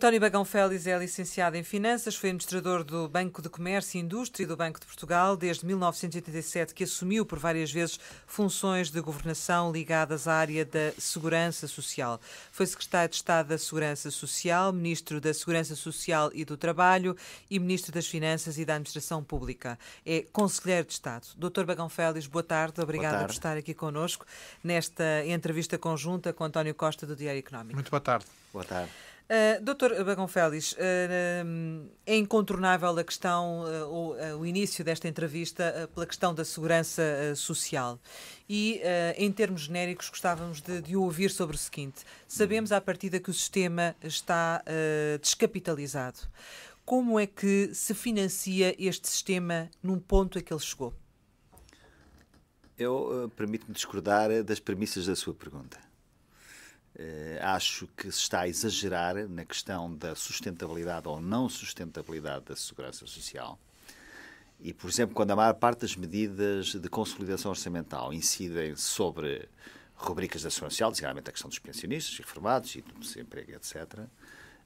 António Bagão Félix é licenciado em Finanças, foi administrador do Banco de Comércio e Indústria e do Banco de Portugal desde 1987, que assumiu por várias vezes funções de governação ligadas à área da Segurança Social. Foi secretário de Estado da Segurança Social, ministro da Segurança Social e do Trabalho e ministro das Finanças e da Administração Pública. É conselheiro de Estado. Dr. Bagão Félix, boa tarde. Obrigada por estar aqui connosco nesta entrevista conjunta com António Costa do Diário Económico. Muito boa tarde. Boa tarde. Dr. Bagão Félix, é incontornável a questão, o início desta entrevista, pela questão da segurança social. E, em termos genéricos, gostávamos de ouvir sobre o seguinte. Sabemos à partida que o sistema está descapitalizado. Como é que se financia este sistema num ponto a que ele chegou? Eu permito-me discordar das premissas da sua pergunta. Acho que se está a exagerar na questão da sustentabilidade ou não sustentabilidade da segurança social. E, por exemplo, quando a maior parte das medidas de consolidação orçamental incidem sobre rubricas da segurança social, designadamente a questão dos pensionistas, reformados e do desemprego, etc.,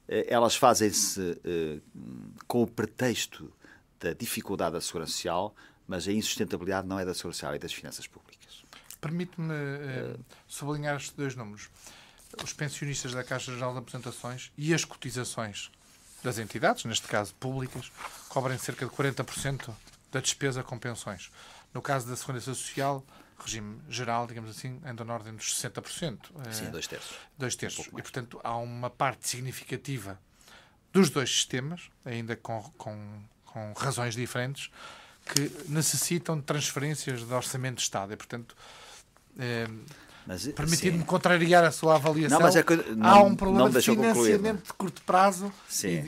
elas fazem-se com o pretexto da dificuldade da segurança social, mas a insustentabilidade não é da segurança social, é das finanças públicas. Permite-me sublinhar estes dois números. Os pensionistas da Caixa Geral de Aposentações e as cotizações das entidades, neste caso públicas, cobrem cerca de 40% da despesa com pensões. No caso da Segurança Social, regime geral, digamos assim, anda na ordem dos 60%. Sim, 2/3. 2/3. E, portanto, há uma parte significativa dos dois sistemas, ainda com razões diferentes, que necessitam de transferências de orçamento de Estado. E, portanto, permitir-me contrariar a sua avaliação. Há um problema de financiamento de curto prazo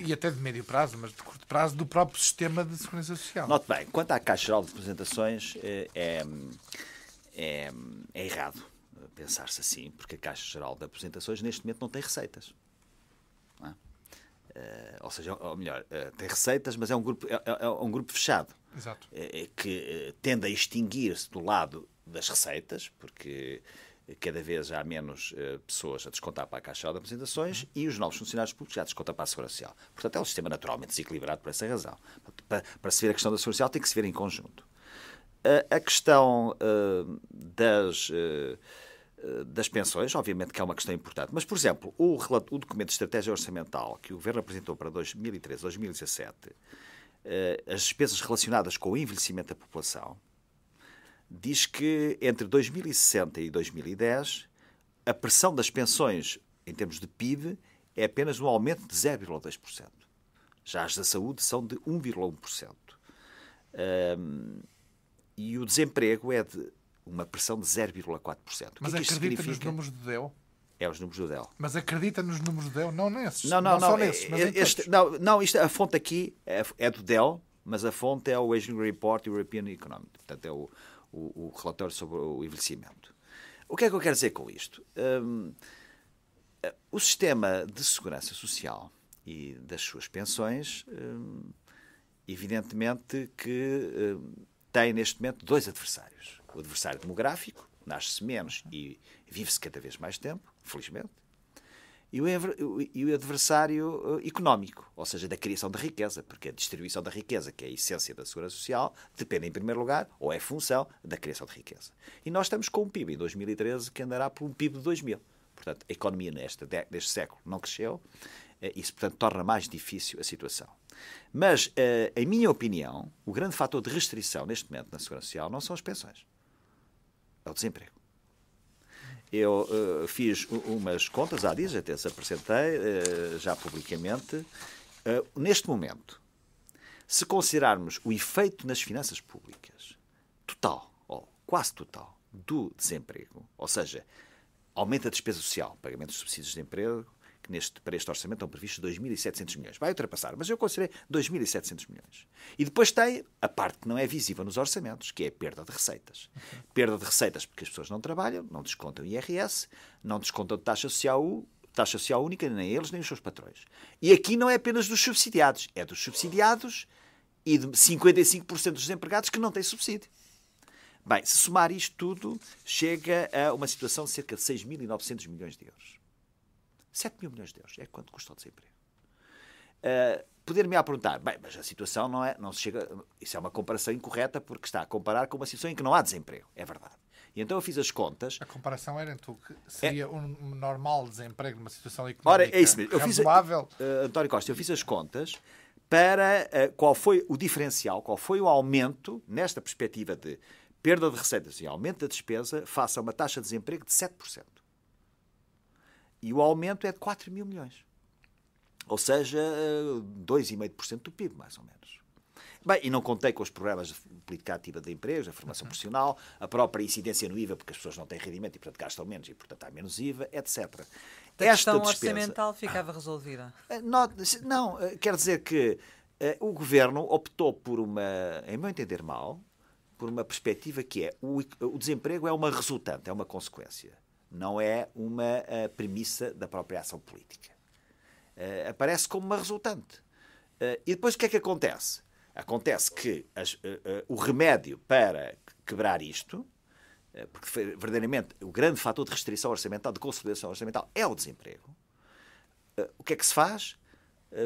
e até de médio prazo, mas de curto prazo, do próprio sistema de segurança social. Note bem, quanto à Caixa Geral de Apresentações, é errado pensar-se assim, porque a Caixa Geral de Apresentações neste momento não tem receitas. Não é? Ou seja, ou melhor, tem receitas, mas é um grupo fechado. Exato. Que tende a extinguir-se do lado das receitas, porque cada vez há menos pessoas a descontar para a Caixa Geral de Apresentações e os novos funcionários públicos já descontam para a Segurança Social. Portanto, é um sistema naturalmente desequilibrado por essa razão. Para se ver a questão da Segurança Social tem que se ver em conjunto. A questão das pensões, obviamente que é uma questão importante, mas, por exemplo, o documento de estratégia orçamental que o Governo apresentou para 2013-2017, as despesas relacionadas com o envelhecimento da população, diz que entre 2060 e 2010 a pressão das pensões em termos de PIB é apenas um aumento de 0,2%. Já as da saúde são de 1,1%. E o desemprego é de uma pressão de 0,4%. Mas acredita nos números do DEL? É os números do DEL. Mas acredita nos números do DEL? Não nesses. Não só nesses, mas a fonte aqui é do DEL, mas a fonte é o Aging Report European Economic. Portanto, é o relatório sobre o envelhecimento. O que é que eu quero dizer com isto? O sistema de segurança social e das suas pensões, evidentemente que tem neste momento dois adversários. O adversário demográfico, nasce-se menos e vive-se cada vez mais tempo, felizmente, e o adversário económico, ou seja, da criação da riqueza, porque a distribuição da riqueza, que é a essência da segurança social, depende, em primeiro lugar, ou é função da criação de riqueza. E nós estamos com um PIB em 2013 que andará por um PIB de 2000. Portanto, a economia neste século não cresceu, isso, portanto, torna mais difícil a situação. Mas, em minha opinião, o grande fator de restrição neste momento na segurança social não são as pensões, é o desemprego. Eu fiz umas contas há dias, até as apresentei já publicamente. Neste momento, se considerarmos o efeito nas finanças públicas total, ou quase total, do desemprego, ou seja, aumenta a despesa social, pagamento de subsídios de emprego, que para este orçamento estão previstos 2.700 milhões. Vai ultrapassar, mas eu considerei 2.700 milhões. E depois tem a parte que não é visível nos orçamentos, que é a perda de receitas. Perda de receitas porque as pessoas não trabalham, não descontam IRS, não descontam taxa social única, nem eles, nem os seus patrões. E aqui não é apenas dos subsidiados, é dos subsidiados e de 55% dos desempregados que não têm subsídio. Bem, se somar isto tudo, chega a uma situação de cerca de 6.900 milhões de euros. 7 mil milhões de euros é quanto custa o desemprego. Poder-me perguntar, bem, mas a situação não se chega... Isso é uma comparação incorreta porque está a comparar com uma situação em que não há desemprego. É verdade. E então eu fiz as contas... A comparação era entre o que seria um normal desemprego numa situação económica Ora, é isso mesmo. razoável. António Costa, eu fiz as contas para qual foi o diferencial, qual foi o aumento, nesta perspectiva de perda de receitas e aumento da despesa, face a uma taxa de desemprego de 7%. E o aumento é de 4 mil milhões. Ou seja, 2,5% do PIB, mais ou menos. Bem, e não contei com os programas de política ativa de empregos, a formação profissional, a própria incidência no IVA, porque as pessoas não têm rendimento e, portanto, gastam menos e, portanto, há menos IVA, etc. A questão orçamental ficava resolvida. Não, quer dizer que o Governo optou por em meu entender mal, por uma perspectiva que é o desemprego é uma resultante, é uma consequência. Não é uma premissa da própria ação política. Aparece como uma resultante. E depois o que é que acontece? Acontece que o remédio para quebrar isto, porque verdadeiramente o grande fator de restrição orçamental, de consolidação orçamental, é o desemprego. O que é que se faz?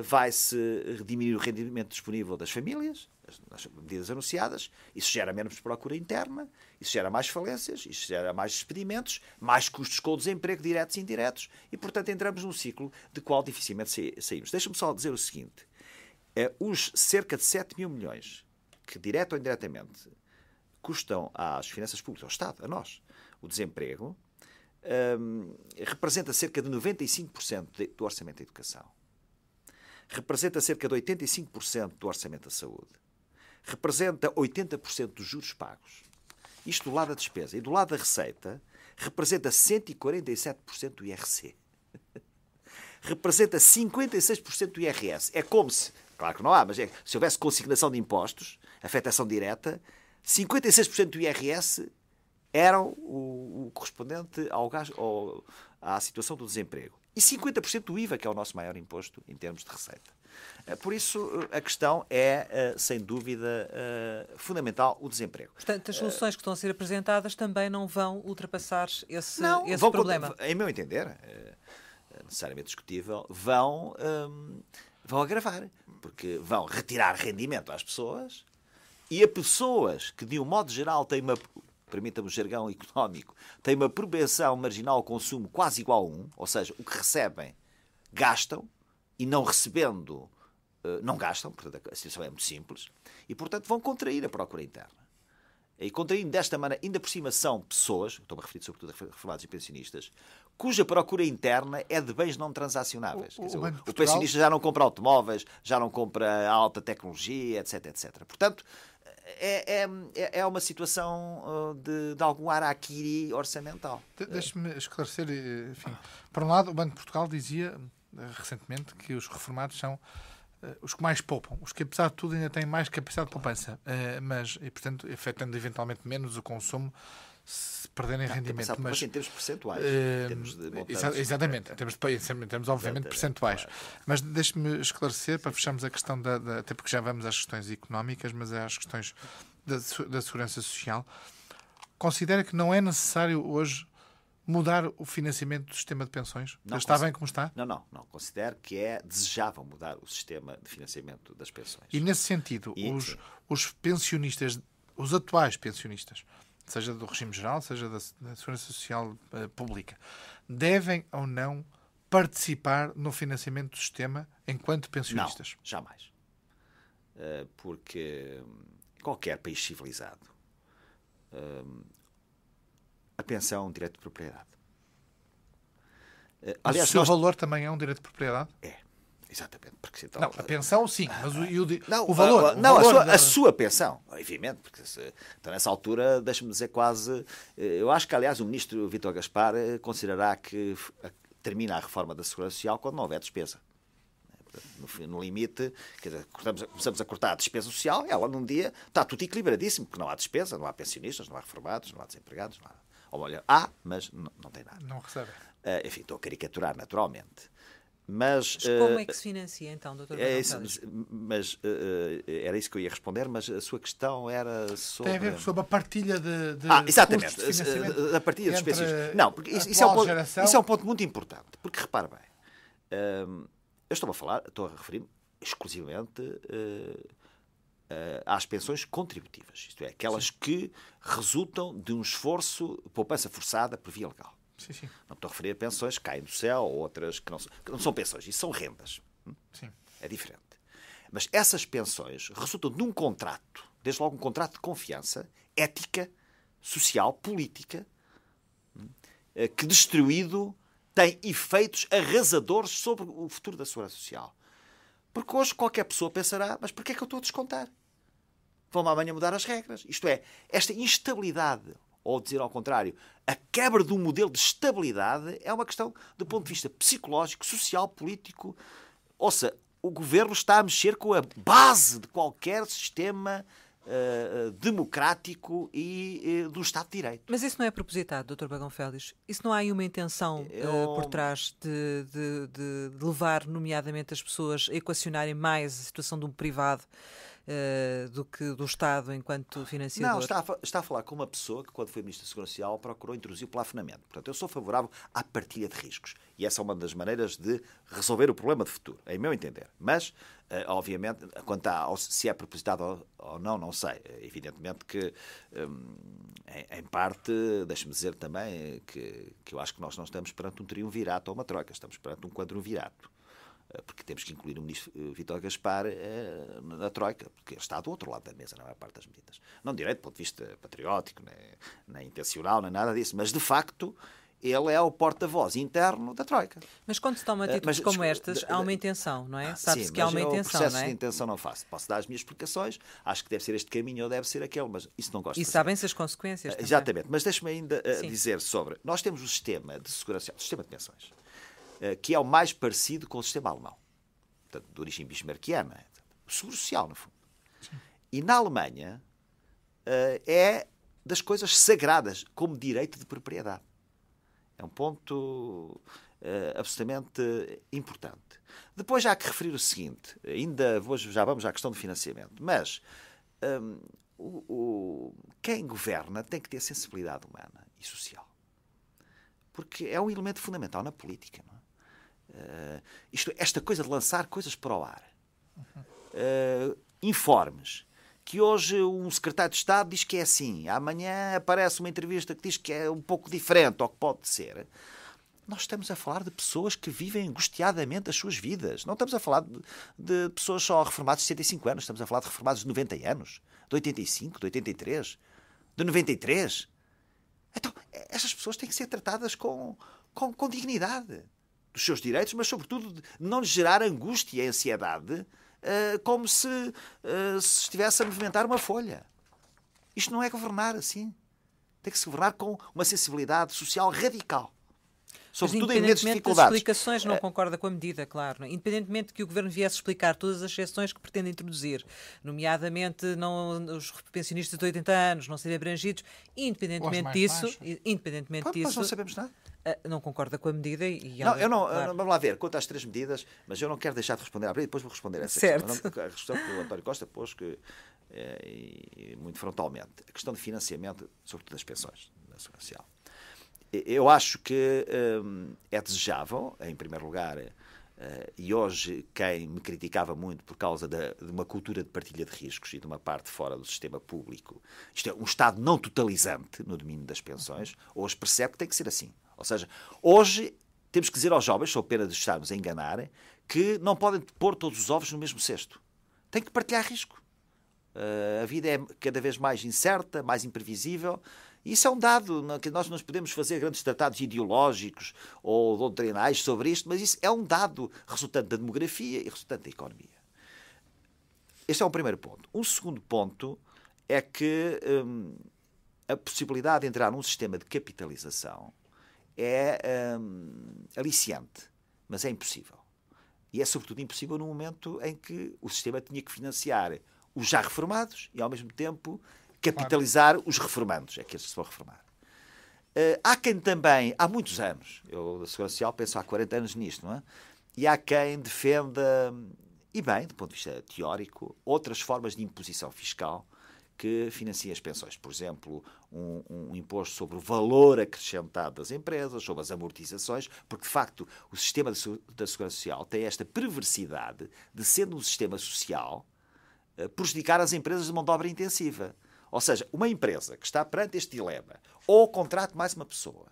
Vai-se diminuir o rendimento disponível das famílias, as medidas anunciadas, isso gera menos procura interna, isso gera mais falências, isso gera mais despedimentos, mais custos com o desemprego diretos e indiretos, e, portanto, entramos num ciclo de qual dificilmente saímos. Deixa-me só dizer o seguinte. Os cerca de 7 mil milhões que, direto ou indiretamente, custam às finanças públicas, ao Estado, a nós, o desemprego, representa cerca de 95% do orçamento da educação. Representa cerca de 85% do orçamento da saúde. Representa 80% dos juros pagos. Isto do lado da despesa. E do lado da receita, representa 147% do IRC. Representa 56% do IRS. É como se, claro que não há, mas se houvesse consignação de impostos, afetação direta, 56% do IRS eram o correspondente à situação do desemprego. E 50% do IVA, que é o nosso maior imposto em termos de receita. Por isso, a questão é, sem dúvida, fundamental, o desemprego. Portanto, as soluções que estão a ser apresentadas também não vão ultrapassar esse problema? Em meu entender, necessariamente discutível, vão agravar. Porque vão retirar rendimento às pessoas e a pessoas que, de um modo geral, têm uma... permita-me o jargão económico, tem uma propensão marginal ao consumo quase igual a 1, ou seja, o que recebem, gastam, e não recebendo, não gastam, portanto a situação é muito simples, e portanto vão contrair a procura interna. E contraindo desta maneira, ainda por cima são pessoas, estou-me a referir sobretudo a reformados e pensionistas, cuja procura interna é de bens não transacionáveis. O pensionista já não compra automóveis, já não compra alta tecnologia, etc, etc. Portanto, é uma situação de algum araquiri orçamental. Deixe-me esclarecer. Enfim, por um lado, o Banco de Portugal dizia recentemente que os reformados são os que mais poupam, os que, apesar de tudo, ainda têm mais capacidade de poupança, e, portanto, afetando eventualmente menos o consumo se perderem rendimento. Mas em termos percentuais. Em termos de montantes. Exatamente, em termos obviamente percentuais. Claro. Mas deixe-me esclarecer, para fecharmos a questão até porque já vamos às questões económicas, mas às questões da segurança social. Considera que não é necessário hoje mudar o financiamento do sistema de pensões? Não, está bem como está? Não. Considero que é desejável mudar o sistema de financiamento das pensões. E nesse sentido, os pensionistas, os atuais pensionistas, seja do regime geral, seja da Segurança Social Pública, devem ou não participar no financiamento do sistema enquanto pensionistas? Não, jamais. Porque qualquer país civilizado, a pensão é um direito de propriedade. Aliás, o seu valor também é um direito de propriedade? É. Exatamente. Porque, então, a pensão, sim, mas o valor... A sua pensão, obviamente, porque então, nessa altura, deixa-me dizer quase... Eu acho que, aliás, o ministro Vítor Gaspar considerará que termina a reforma da Segurança Social quando não houver despesa. No limite, quer dizer, começamos a cortar a despesa social, ela num dia está tudo equilibradíssimo, porque não há despesa, não há pensionistas, não há reformados, não há desempregados, não há... Ou olha, há, mas não tem nada. Não recebem. Enfim, estou a caricaturar, naturalmente. Mas como é que se financia, então, Dr. Era isso que eu ia responder, mas a sua questão era sobre... Tem a ver sobre a partilha de exatamente, a partilha de despesas. Não, porque isso é um ponto muito importante, porque repara bem, eu estou a referir-me exclusivamente às pensões contributivas, isto é, aquelas que resultam de um esforço de poupança forçada por via legal. Sim. Não estou a referir a pensões que caem do céu ou outras que não são pensões, isso são rendas. Sim. É diferente. Mas essas pensões resultam de um contrato, desde logo um contrato de confiança, ética, social, política, que destruído tem efeitos arrasadores sobre o futuro da segurança social. Porque hoje qualquer pessoa pensará, mas porquê é que eu estou a descontar? Vão-me amanhã mudar as regras. Isto é, esta instabilidade, ou dizer ao contrário, a quebra de um modelo de estabilidade é uma questão do ponto de vista psicológico, social, político. Ouça, o governo está a mexer com a base de qualquer sistema democrático e do Estado de Direito. Mas isso não é propositado, Dr. Bagão Félix? Isso não há aí uma intenção por trás de levar, nomeadamente, as pessoas a equacionarem mais a situação de um privado do que do Estado enquanto financiador? Não, está a falar com uma pessoa que, quando foi Ministro da Segurança Social, procurou introduzir o plafonamento. Portanto, eu sou favorável à partilha de riscos. E essa é uma das maneiras de resolver o problema de futuro, em meu entender. Mas, obviamente, quanto a se é propositado ou não sei. Evidentemente que, em parte, deixe-me dizer também que eu acho que nós não estamos perante um triunvirato ou uma troika, estamos perante um quadrunvirato. Porque temos que incluir o ministro Vítor Gaspar na troika, porque ele está do outro lado da mesa, na maior parte das medidas. Não direito do ponto de vista patriótico, nem intencional, nem nada disso, mas de facto ele é o porta-voz interno da troika. Mas quando se toma atitudes como estas, há uma intenção, não é? Sabe-se que há uma intenção, não é? O processo de intenção não faço. Posso dar as minhas explicações, acho que deve ser este caminho ou deve ser aquele, mas isso não gosto de E fazer. sabem-se as consequências também. Exatamente, mas deixe-me ainda dizer sobre... Nós temos o sistema de segurança, o sistema de pensões, que é o mais parecido com o sistema alemão, portanto, de origem bismarckiana, o seguro social, no fundo. Sim. E na Alemanha é das coisas sagradas, como direito de propriedade. É um ponto absolutamente importante. Depois já há que referir o seguinte, já vamos à questão do financiamento, mas quem governa tem que ter sensibilidade humana e social. Porque é um elemento fundamental na política, não é? Esta coisa de lançar coisas para o ar, informes, que hoje um secretário de Estado diz que é assim, amanhã aparece uma entrevista que diz que é um pouco diferente, ou que pode ser. Nós estamos a falar de pessoas que vivem angustiadamente as suas vidas. Não estamos a falar de pessoas só reformadas de 65 anos, estamos a falar de reformados de 90 anos, de 85, de 83, de 93. Então, estas pessoas têm que ser tratadas com dignidade dos seus direitos, mas, sobretudo, de não lhes gerar angústia e ansiedade como se estivesse a movimentar uma folha. Isto não é governar assim. Tem que se governar com uma sensibilidade social radical. Sobretudo em momentos de dificuldades. Das explicações, não concorda com a medida, claro. Não? Independentemente de que o Governo viesse explicar todas as exceções que pretende introduzir, nomeadamente os pensionistas de 80 anos não serem abrangidos, independentemente disso... Nós não sabemos nada. Não concorda com a medida e... Claro. Vamos lá ver, quanto às 3 medidas, mas eu não quero deixar de responder à e depois vou responder a essa questão. A questão que o António Costa pôs muito frontalmente. A questão de financiamento, sobretudo das pensões da Segurança Social. Eu acho que é desejável, em primeiro lugar, e hoje quem me criticava muito por causa de uma cultura de partilha de riscos e de uma parte fora do sistema público, isto é, um Estado não totalizante no domínio das pensões, hoje percebe que tem que ser assim. Ou seja, hoje temos que dizer aos jovens, sob pena de estarmos a enganar, que não podem pôr todos os ovos no mesmo cesto. Têm que partilhar risco. A vida é cada vez mais incerta, mais imprevisível. Isso é um dado, que nós não podemos fazer grandes tratados ideológicos ou doutrinais sobre isto, mas isso é um dado resultante da demografia e resultante da economia. Este é um primeiro ponto. Um segundo ponto é que a possibilidade de entrar num sistema de capitalização é aliciante, mas é impossível. E é sobretudo impossível no momento em que o sistema tinha que financiar os já reformados e, ao mesmo tempo, capitalizar os reformandos, é que estes se vão reformar. Há quem também, há muitos anos, eu da Segurança Social penso há 40 anos nisto, não é? E há quem defenda, e bem, do ponto de vista teórico, outras formas de imposição fiscal que financiem as pensões. Por exemplo, um imposto sobre o valor acrescentado das empresas, sobre as amortizações, porque, de facto, o sistema da Segurança Social tem esta perversidade de, sendo um sistema social, prejudicar as empresas de mão de obra intensiva. Ou seja, uma empresa que está perante este dilema, ou contrata mais uma pessoa,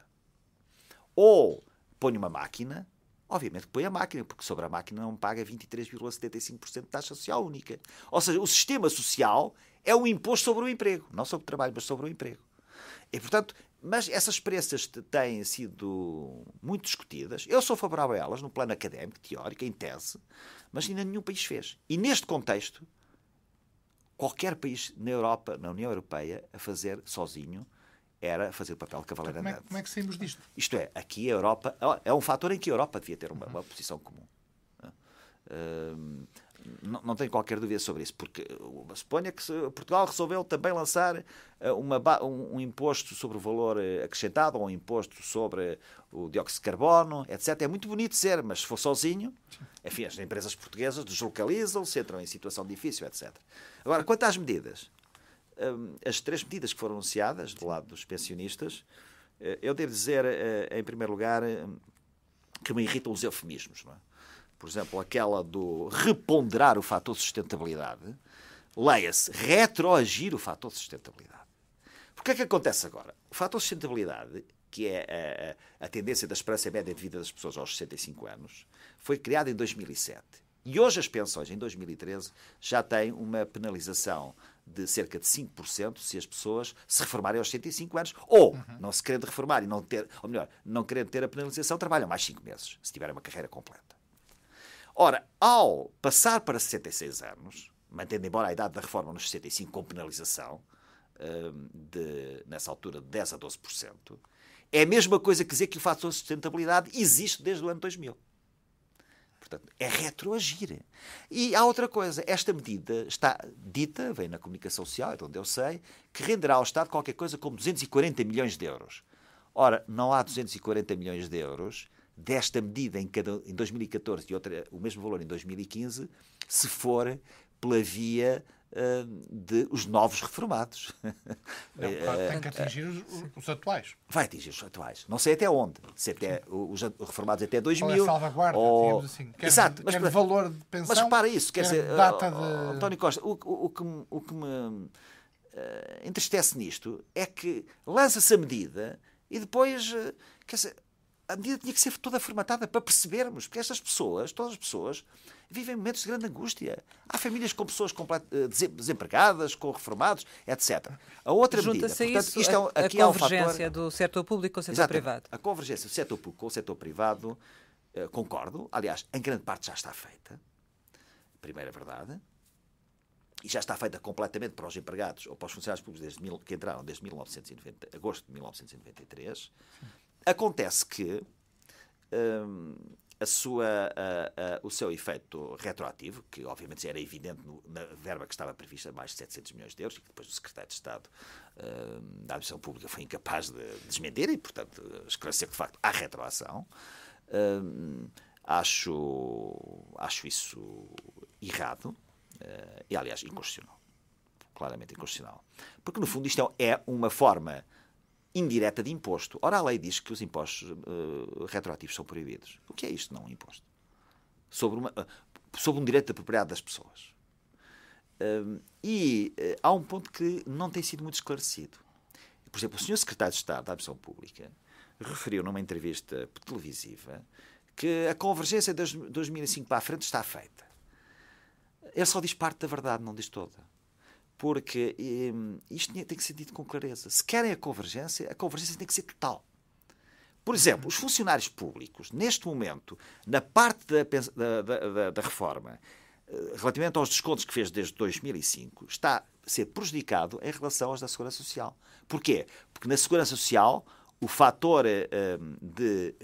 ou põe uma máquina, obviamente que põe a máquina, porque sobre a máquina não paga 23,75% de taxa social única. Ou seja, o sistema social é um imposto sobre o emprego, não sobre o trabalho, mas sobre o emprego. E, portanto, mas essas experiências têm sido muito discutidas. Eu sou favorável a elas, no plano académico, teórico, em tese, mas ainda nenhum país fez. E neste contexto, qualquer país na Europa, na União Europeia, a fazer sozinho, era fazer o papel de cavaleiro andante. Como é que saímos disto? Isto é, aqui a Europa... É um fator em que a Europa devia ter uma posição comum. Não tenho qualquer dúvida sobre isso, porque suponha que Portugal resolveu também lançar um imposto sobre o valor acrescentado, ou um imposto sobre o dióxido de carbono, etc. É muito bonito dizer, mas se for sozinho, enfim, as empresas portuguesas deslocalizam-se, entram em situação difícil, etc. Agora, quanto às medidas, as 3 medidas que foram anunciadas do lado dos pensionistas, eu devo dizer, em primeiro lugar, que me irritam os eufemismos, não é? Por exemplo, aquela do reponderar o fator de sustentabilidade, leia-se retroagir o fator de sustentabilidade. Porque o que é que acontece agora? O fator de sustentabilidade, que é a tendência da esperança média de vida das pessoas aos 65 anos, foi criado em 2007. E hoje as pensões, em 2013, já têm uma penalização de cerca de 5% se as pessoas se reformarem aos 65 anos, ou não se querendo reformar e não ter, ou melhor, não querendo ter a penalização, trabalham mais 5 meses, se tiverem uma carreira completa. Ora, ao passar para 66 anos, mantendo embora a idade da reforma nos 65 com penalização, nessa altura de 10% a 12%, é a mesma coisa que dizer que o fator de sustentabilidade existe desde o ano 2000. Portanto, é retroagir. E há outra coisa, esta medida está dita, vem na comunicação social, é de onde eu sei, que renderá ao Estado qualquer coisa como 240 milhões de euros. Ora, não há 240 milhões de euros desta medida em 2014 e o mesmo valor em 2015, se for pela via de os novos reformados. Não, claro, tem que atingir os atuais. Vai atingir os atuais. Não sei até onde. Se até os reformados até 2000. Qual é a salvaguarda, digamos assim. Exato. Quer de valor de pensão. Mas repara isso. Quer dizer, data de... António Costa, o que me entristece nisto é que lança-se a medida e depois, quer dizer, a medida tinha que ser toda formatada para percebermos, porque estas pessoas, todas as pessoas, vivem momentos de grande angústia. Há famílias com pessoas desempregadas, com reformados, etc. A outra medida, portanto, isto aqui a convergência do setor público com o setor privado. A convergência do setor público com o setor privado, concordo, aliás, em grande parte já está feita, primeira verdade, e já está feita completamente para os empregados ou para os funcionários públicos que entraram desde agosto de 1993. Acontece que o seu efeito retroativo, que obviamente era evidente na verba que estava prevista, mais de 700 milhões de euros, e que depois o Secretário de Estado da Administração Pública foi incapaz de desmentir e, portanto, esclarecer que, de facto, há retroação. Acho isso errado e, aliás, inconstitucional. Claramente inconstitucional. Porque, no fundo, isto é uma forma indireta de imposto. Ora, a lei diz que os impostos retroativos são proibidos. O que é isto, não um imposto? Sobre um direito de propriedade das pessoas. Há um ponto que não tem sido muito esclarecido. Por exemplo, o Sr. Secretário de Estado da Administração Pública referiu numa entrevista televisiva que a convergência de 2005 para a frente está feita. Ele só diz parte da verdade, não diz toda. Porque isto tem que ser dito com clareza. Se querem a convergência tem que ser total. Por exemplo, os funcionários públicos, neste momento, na parte da reforma, relativamente aos descontos que fez desde 2005, está a ser prejudicado em relação aos da Segurança Social. Porquê? Porque na Segurança Social, o fator de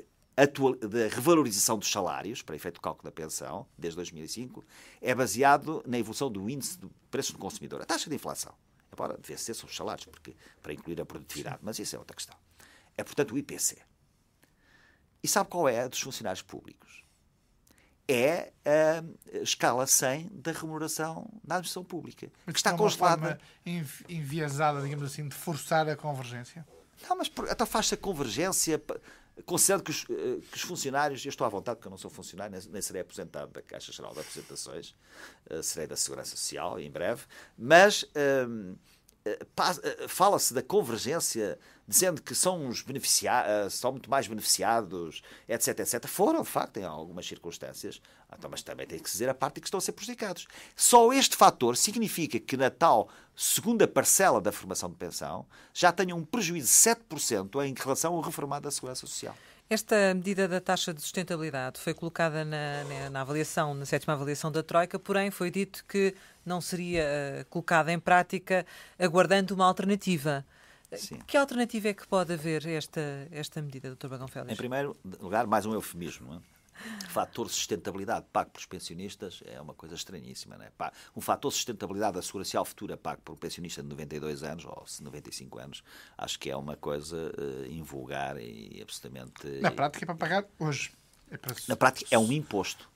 revalorização dos salários, para efeito do cálculo da pensão, desde 2005, é baseado na evolução do índice de preços do consumidor. A taxa de inflação. Embora devesse ser sobre os salários, porque, para incluir a produtividade. Mas isso é outra questão. É, portanto, o IPC. E sabe qual é a dos funcionários públicos? é a escala 100 da remuneração na administração pública. Mas Que está é uma congelada. forma enviesada, digamos assim, de forçar a convergência? Não, mas então faz-se a convergência, considerando que os funcionários, eu estou à vontade porque eu não sou funcionário, nem serei aposentado da Caixa Geral de Aposentações, serei da Segurança Social em breve, mas fala-se da convergência dizendo que são os beneficiados, são muito mais beneficiados, etc, etc. Foram, de facto, em algumas circunstâncias, então, mas também tem que dizer a parte que estão a ser prejudicados. Só este fator significa que na tal segunda parcela da formação de pensão já tenham um prejuízo de 7% em relação ao reformado da Segurança Social. Esta medida da taxa de sustentabilidade foi colocada na avaliação, na 7ª avaliação da Troika, porém foi dito que não seria colocada em prática aguardando uma alternativa. Sim. Que alternativa é que pode haver esta medida, Dr. Bagão Félix? Em primeiro lugar, mais um eufemismo, não é? O fator de sustentabilidade pago pelos pensionistas é uma coisa estranhíssima. Não é? Um fator de sustentabilidade da Segurança Social futura pago por um pensionista de 92 anos ou 95 anos, acho que é uma coisa invulgar e absolutamente... Na prática é para pagar hoje. Na prática é um imposto.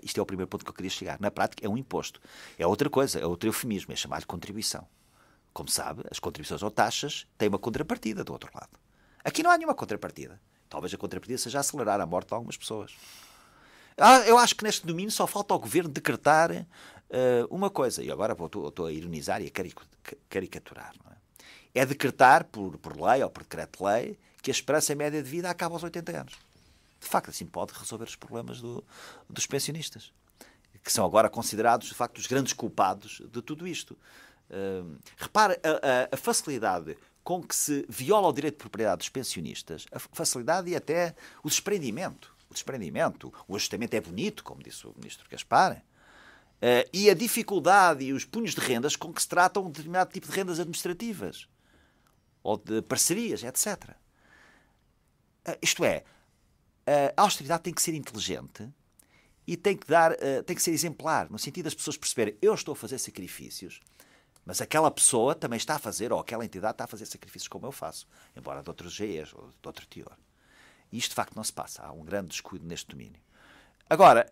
Isto é o primeiro ponto que eu queria chegar. Na prática é um imposto. É outra coisa, é outro eufemismo, é chamado de contribuição. Como sabe, as contribuições ou taxas têm uma contrapartida do outro lado. Aqui não há nenhuma contrapartida. Talvez a contrapartida seja acelerar a morte de algumas pessoas. Eu acho que neste domínio só falta ao Governo decretar uma coisa, e agora estou a ironizar e a caricaturar. Não é? É decretar, por lei ou por decreto-lei, que a esperança média de vida acaba aos 80 anos. De facto, assim pode resolver os problemas dos pensionistas, que são agora considerados, de facto, os grandes culpados de tudo isto. Repare a facilidade com que se viola o direito de propriedade dos pensionistas, a facilidade e até o desprendimento. O ajustamento é bonito, como disse o Ministro Gaspar, e a dificuldade e os punhos de rendas com que se tratam um determinado tipo de rendas administrativas, ou de parcerias, etc. Isto é, a austeridade tem que ser inteligente e tem que ser exemplar, no sentido das pessoas perceberem, eu estou a fazer sacrifícios, mas aquela pessoa também está a fazer, ou aquela entidade está a fazer sacrifícios como eu faço, embora de outros GEs ou de outro teor. E isto, de facto, não se passa. Há um grande descuido neste domínio. Agora,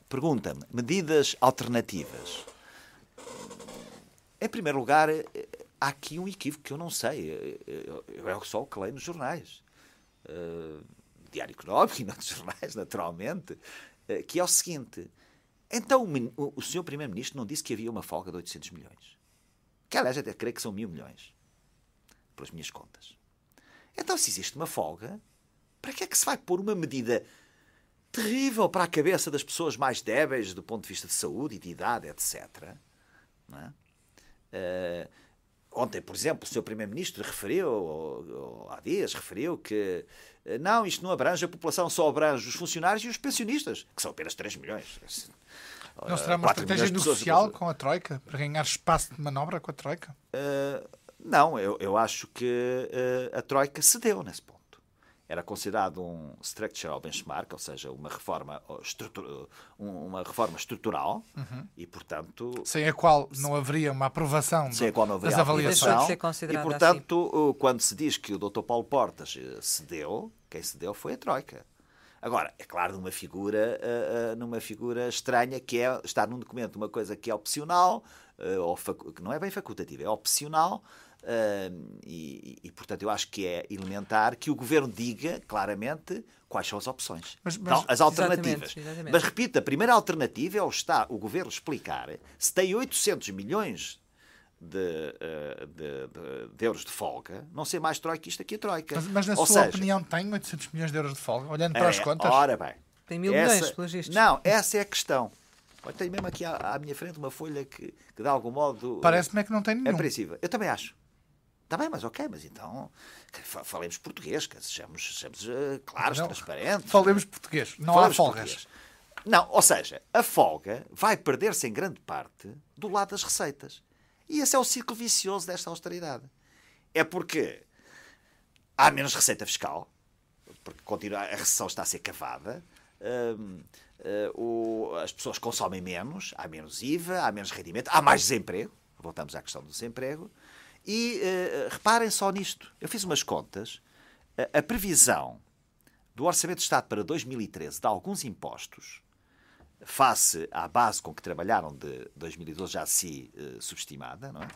pergunta-me, medidas alternativas. Em primeiro lugar, há aqui um equívoco que eu não sei. Eu só o que leio nos jornais. Diário Económico e nos jornais, naturalmente, que é o seguinte. Então, o Sr. Primeiro-Ministro não disse que havia uma folga de 800 milhões. Que, aliás, até creio que são 1.000 milhões, pelas minhas contas. Então, se existe uma folga, para que é que se vai pôr uma medida terrível para a cabeça das pessoas mais débeis do ponto de vista de saúde e de idade, etc. Não é? Ontem, por exemplo, o Sr. Primeiro-Ministro referiu, ou há dias, referiu que não, isto não abrange a população, só abrange os funcionários e os pensionistas, que são apenas 3 milhões. Não será uma estratégia negocial com a Troika, para ganhar espaço de manobra com a Troika? Não, eu acho que a Troika cedeu nesse ponto. Era considerado um structural benchmark, ou seja, uma reforma estrutural, e, portanto... Sem a qual não haveria uma aprovação das avaliações. E, portanto, assim, quando se diz que o Dr. Paulo Portas cedeu, quem cedeu foi a Troika. Agora, é claro, numa figura estranha, que é estar num documento uma coisa que é opcional, que não é bem facultativa, é opcional, e, portanto, eu acho que é elementar que o Governo diga claramente quais são as opções, as alternativas. Exatamente. Mas, repito, a primeira alternativa é o Governo explicar se tem 800 milhões de euros de folga, não ser mais troiquista que a Troika. Mas na sua opinião, tem 800 milhões de euros de folga? Olhando para as contas? Ora bem. Tem 1.000 milhões, pelos vistos. Não, essa é a questão. Eu tenho mesmo aqui à minha frente uma folha que de algum modo... Parece-me que não tem nenhum. É apreensível. Eu também acho. Está bem, mas ok, mas então falemos português, que sejamos claros, transparentes. Falemos português, não há folgas. Não, ou seja, a folga vai perder-se em grande parte do lado das receitas. E esse é o ciclo vicioso desta austeridade. É porque há menos receita fiscal, porque a recessão está a ser cavada, as pessoas consomem menos, há menos IVA, há menos rendimento, há mais desemprego. Voltamos à questão do desemprego. E reparem só nisto. Eu fiz umas contas. A previsão do Orçamento de Estado para 2013 de alguns impostos, face à base com que trabalharam de 2012, já assim subestimada, não é?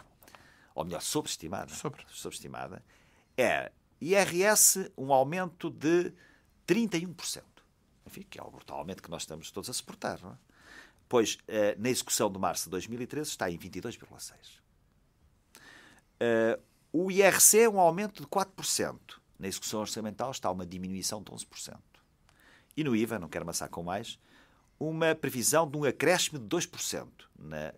Ou melhor, sobreestimada, é IRS um aumento de 31%. Enfim, que é o brutal aumento que nós estamos todos a suportar, não é? Pois, na execução de março de 2013 está em 22,6%. O IRC é um aumento de 4%. Na execução orçamental está uma diminuição de 11%. E no IVA, não quero amassar com mais, uma previsão de um acréscimo de 2%. Na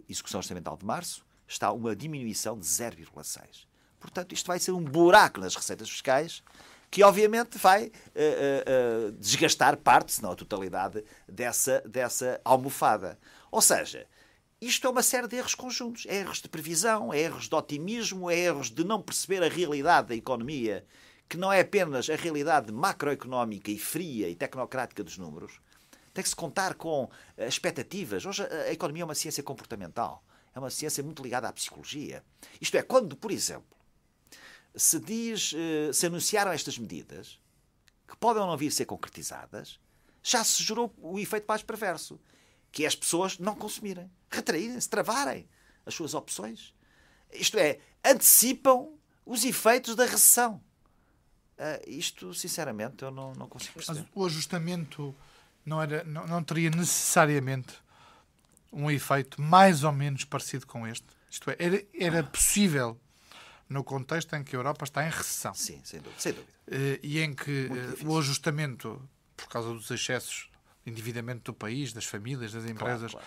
execução orçamental de março está uma diminuição de 0,6%. Portanto, isto vai ser um buraco nas receitas fiscais que, obviamente, vai desgastar parte, se não a totalidade, dessa almofada. Ou seja, isto é uma série de erros conjuntos. É erros de previsão, é erros de otimismo, é erros de não perceber a realidade da economia, que não é apenas a realidade macroeconómica e fria e tecnocrática dos números. Tem que se contar com expectativas. Hoje a economia é uma ciência comportamental. É uma ciência muito ligada à psicologia. Isto é, quando, por exemplo, se anunciaram estas medidas, que podem ou não vir a ser concretizadas, já se gerou o efeito mais perverso, que é as pessoas não consumirem, retraírem-se, travarem as suas opções. Isto é, antecipam os efeitos da recessão. Isto, sinceramente, eu não consigo perceber. Mas o ajustamento não teria necessariamente um efeito mais ou menos parecido com este? Isto é, era possível, no contexto em que a Europa está em recessão. Sim, sem dúvida. E em que o ajustamento, por causa dos excessos de endividamento do país, das famílias, das empresas, claro.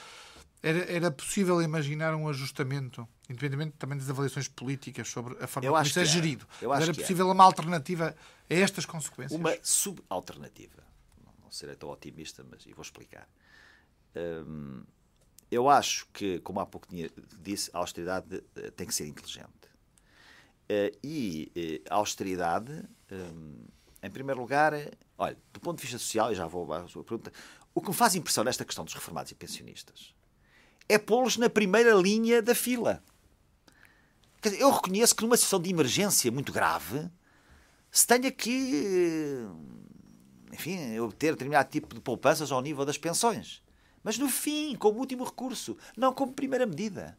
Era possível imaginar um ajustamento, independentemente também das avaliações políticas sobre a forma como isto é gerido. Era possível uma alternativa a estas consequências? Uma subalternativa. Não serei tão otimista, mas vou explicar. Eu acho que, como há pouco disse, a austeridade tem que ser inteligente. A austeridade, em primeiro lugar, olha, do ponto de vista social, e já vou à sua pergunta, o que me faz impressão nesta questão dos reformados e pensionistas é pô-los na primeira linha da fila. Quer dizer, eu reconheço que numa situação de emergência muito grave se tenha que, enfim, obter determinado tipo de poupanças ao nível das pensões. Mas no fim, como último recurso, não como primeira medida.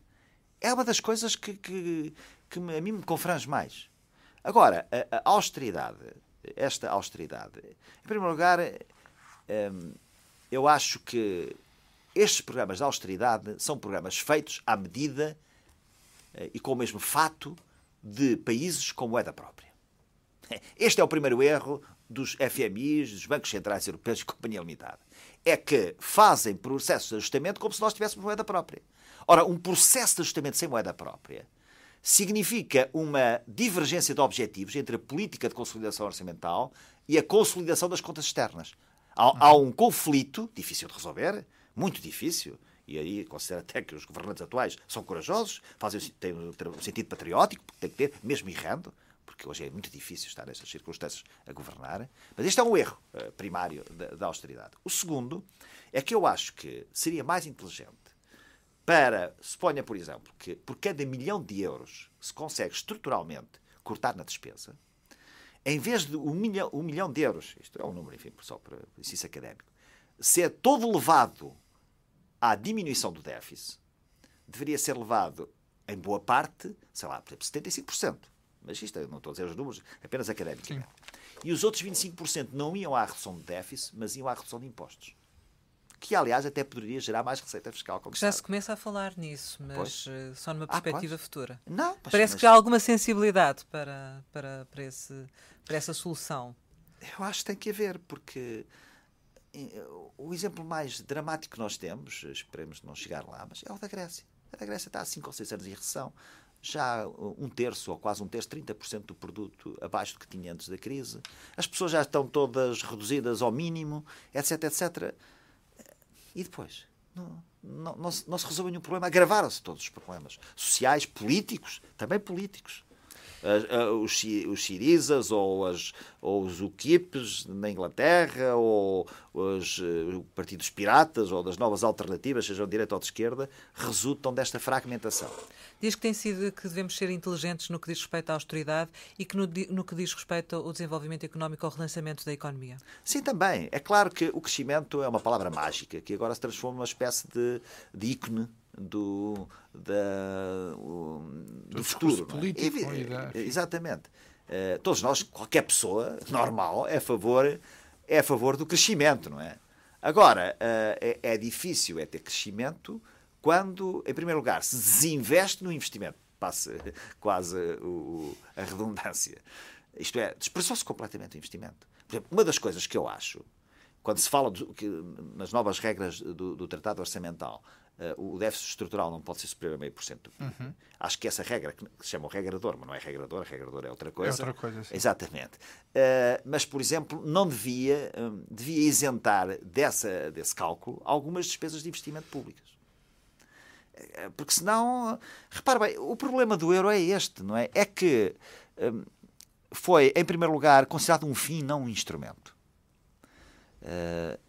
É uma das coisas que a mim me confrange mais. Agora, a austeridade, esta austeridade, em primeiro lugar, eu acho que estes programas de austeridade são programas feitos à medida e com o mesmo fato de países com moeda própria. Este é o primeiro erro dos FMIs, dos bancos centrais europeus e companhia limitada. É que fazem processos de ajustamento como se nós tivéssemos moeda própria. Ora, um processo de ajustamento sem moeda própria significa uma divergência de objetivos entre a política de consolidação orçamental e a consolidação das contas externas. Há um conflito, difícil de resolver, muito difícil, e aí considero até que os governantes atuais são corajosos, têm um sentido patriótico, porque tem que ter, mesmo errando, porque hoje é muito difícil estar nestas circunstâncias a governar. Mas este é um erro primário da austeridade. O segundo é que eu acho que seria mais inteligente suponha, por exemplo, que por cada 1 milhão de euros se consegue estruturalmente cortar na despesa, em vez de 1 milhão de euros, isto é um número, enfim, só para exercício académico, ser todo levado à diminuição do déficit, deveria ser levado, em boa parte, sei lá, por exemplo, 75%. Mas isto, eu não estou a dizer os números, apenas académicamente. E os outros 25% não iam à redução de déficit, mas iam à redução de impostos. Que, aliás, até poderia gerar mais receita fiscal. Como já se começa a falar nisso, mas só numa perspectiva futura. Não, parece que já há alguma sensibilidade para essa solução. Eu acho que tem que haver, porque o exemplo mais dramático que nós temos, esperemos não chegar lá, mas é o da Grécia. A da Grécia está há 5 ou 6 anos em recessão. Já 1/3 ou quase 1/3, 30% do produto abaixo do que tinha antes da crise. As pessoas já estão todas reduzidas ao mínimo, etc, etc. E depois? Não se resolve nenhum problema. Agravaram-se todos os problemas sociais, políticos, também políticos. os Syrizas ou os UKIPs na Inglaterra ou os partidos piratas ou das novas alternativas, sejam de direita ou de esquerda, resultam desta fragmentação. Diz que tem sido que devemos ser inteligentes no que diz respeito à austeridade e que no que diz respeito ao desenvolvimento económico, ao relançamento da economia. Sim, também. É claro que o crescimento é uma palavra mágica que agora se transforma numa espécie de ícone do futuro. Político, exatamente. Todos nós, qualquer pessoa normal, é a favor do crescimento, não é? Agora, é difícil ter crescimento quando, em primeiro lugar, se desinveste no investimento. Passa quase a redundância. Isto é, dispersou-se completamente o investimento. Por exemplo, uma das coisas que eu acho, quando se fala nas novas regras do Tratado Orçamental, o déficit estrutural não pode ser superior a 0,5% do PIB. Acho que essa regra, que se chama o regrador, mas não é regrador é outra coisa. É outra coisa, sim. Exatamente. Mas, por exemplo, não devia isentar desse cálculo algumas despesas de investimento públicas. Porque senão, repara bem, o problema do euro é este, não é? É que foi, em primeiro lugar, considerado um fim, não um instrumento.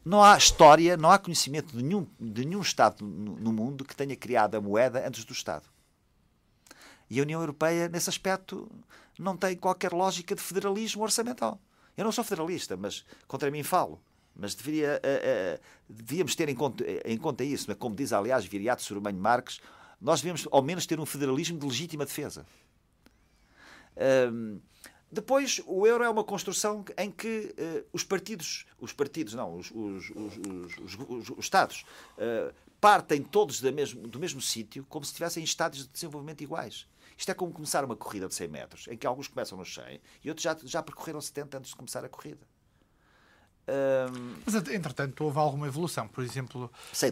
Não há história, não há conhecimento de nenhum Estado no mundo que tenha criado a moeda antes do Estado. E a União Europeia, nesse aspecto, não tem qualquer lógica de federalismo orçamental. Eu não sou federalista, mas contra mim falo. Mas devíamos ter em conta isso. Não é? Como diz, aliás, Viriato Sormanho Marques, nós devíamos, ao menos, ter um federalismo de legítima defesa. Depois, o euro é uma construção em que os Estados partem todos do mesmo sítio, como se estivessem em estádios de desenvolvimento iguais. Isto é como começar uma corrida de 100 metros, em que alguns começam nos 100 e outros já percorreram 70 antes de começar a corrida. Mas, entretanto, houve alguma evolução. Por exemplo,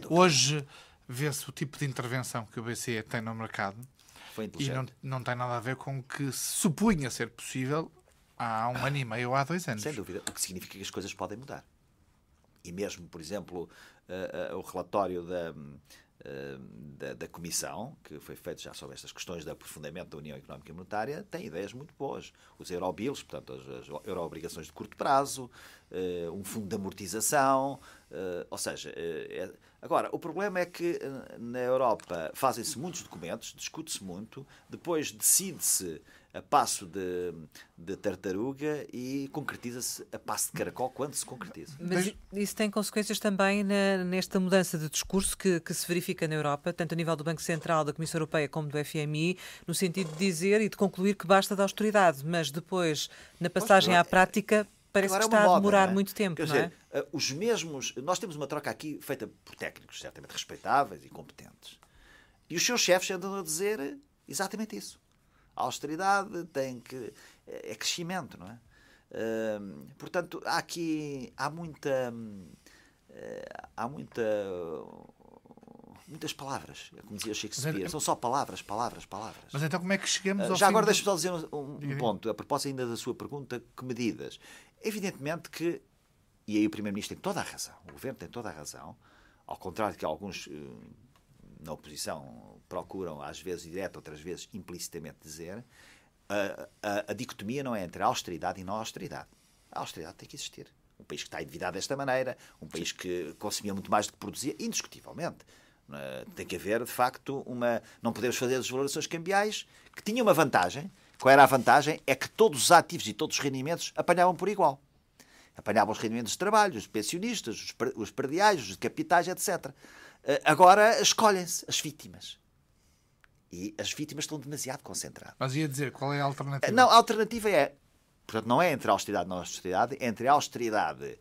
hoje vê-se o tipo de intervenção que o BCE tem no mercado e não tem nada a ver com o que se supunha ser possível há 1 ano e meio ou há 2 anos. Sem dúvida. O que significa que as coisas podem mudar. E mesmo, por exemplo, o relatório da Comissão, que foi feito já sobre estas questões de aprofundamento da União Económica e Monetária, tem ideias muito boas. Os Eurobills, portanto, as euroobrigações de curto prazo, um fundo de amortização, ou seja... Agora, o problema é que na Europa fazem-se muitos documentos, discute-se muito, depois decide-se a passo de tartaruga e concretiza-se a passo de caracol quando se concretiza. Mas isso tem consequências também nesta mudança de discurso que se verifica na Europa, tanto a nível do Banco Central, da Comissão Europeia como do FMI, no sentido de dizer e de concluir que basta da austeridade, mas depois, na passagem à prática, parece que está a demorar muito tempo, não é? Os mesmos... Nós temos uma troca aqui feita por técnicos certamente respeitáveis e competentes. E os seus chefes andam a dizer exatamente isso. A austeridade é crescimento, não é? Portanto, há muitas palavras, como dizia Shakespeare. São só palavras. Mas então como é que chegamos ao Já agora deixe-me só dizer um ponto, a propósito ainda da sua pergunta, que medidas? Evidentemente que, e aí o Primeiro-Ministro tem toda a razão, o Governo tem toda a razão, ao contrário de que alguns na oposição procuram, às vezes direta, outras vezes implicitamente dizer, a dicotomia não é entre a austeridade e não austeridade. A austeridade tem que existir. Um país que está endividado desta maneira, um país que consumia muito mais do que produzia, indiscutivelmente. Tem que haver, de facto, não podemos fazer desvalorizações cambiais que tinham uma vantagem. Qual era a vantagem? É que todos os ativos e todos os rendimentos apanhavam por igual. Apanhavam os rendimentos de trabalho, os pensionistas, os perdiais, os capitais, etc. Agora escolhem-se as vítimas. E as vítimas estão demasiado concentradas. Mas ia dizer, qual é a alternativa? Não, a alternativa é... Portanto, não é entre a austeridade e não a austeridade, é entre a austeridade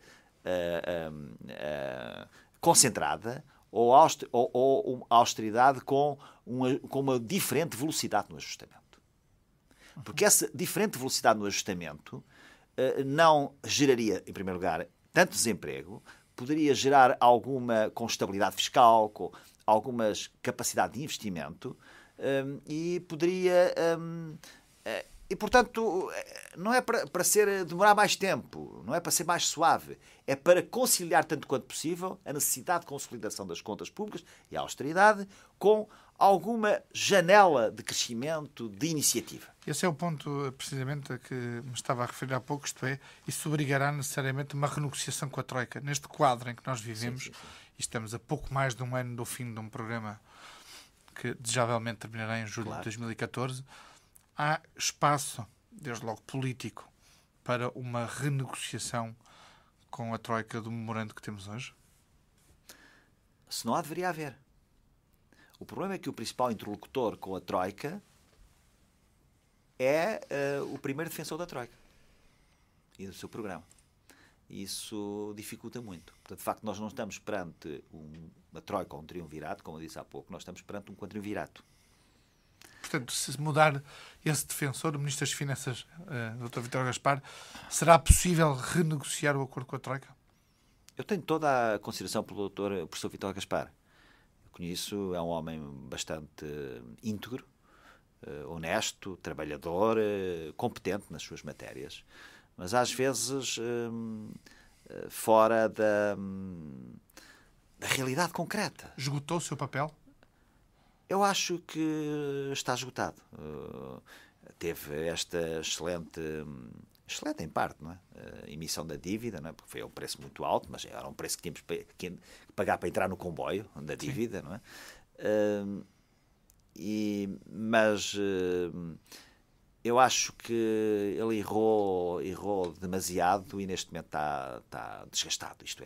concentrada ou a austeridade com uma diferente velocidade no ajustamento. Porque essa diferente velocidade no ajustamento não geraria, em primeiro lugar, tanto desemprego, poderia gerar alguma com estabilidade fiscal, com alguma capacidade de investimento e poderia... E, portanto, não é para demorar mais tempo, não é para ser mais suave, é para conciliar tanto quanto possível a necessidade de consolidação das contas públicas e a austeridade com alguma janela de crescimento, de iniciativa. Esse é o ponto, precisamente, a que me estava a referir há pouco, isto é, isso obrigará necessariamente uma renegociação com a Troika. Neste quadro em que nós vivemos, Sim. e estamos a pouco mais de um ano do fim de um programa que desejavelmente terminará em julho de 2014, há espaço, desde logo político, para uma renegociação com a Troika do memorando que temos hoje? Se não há, deveria haver. O problema é que o principal interlocutor com a Troika é o primeiro defensor da Troika e do seu programa. Isso dificulta muito. Portanto, de facto, nós não estamos perante uma Troika ou um triunvirato, como eu disse há pouco, nós estamos perante um quadriumvirato. Portanto, se mudar esse defensor, o Ministro das Finanças, Dr. Vítor Gaspar, será possível renegociar o acordo com a Troika? Eu tenho toda a consideração pelo professor Vítor Gaspar. Conheço, é um homem bastante íntegro, honesto, trabalhador, competente nas suas matérias, mas às vezes fora da realidade concreta. Esgotou o seu papel? Eu acho que está esgotado. Teve esta excelente em parte, não é? Emissão da dívida, não é? Porque foi um preço muito alto, mas era um preço que tínhamos que pagar para entrar no comboio da dívida, não é? Mas eu acho que ele errou demasiado e neste momento está desgastado. Isto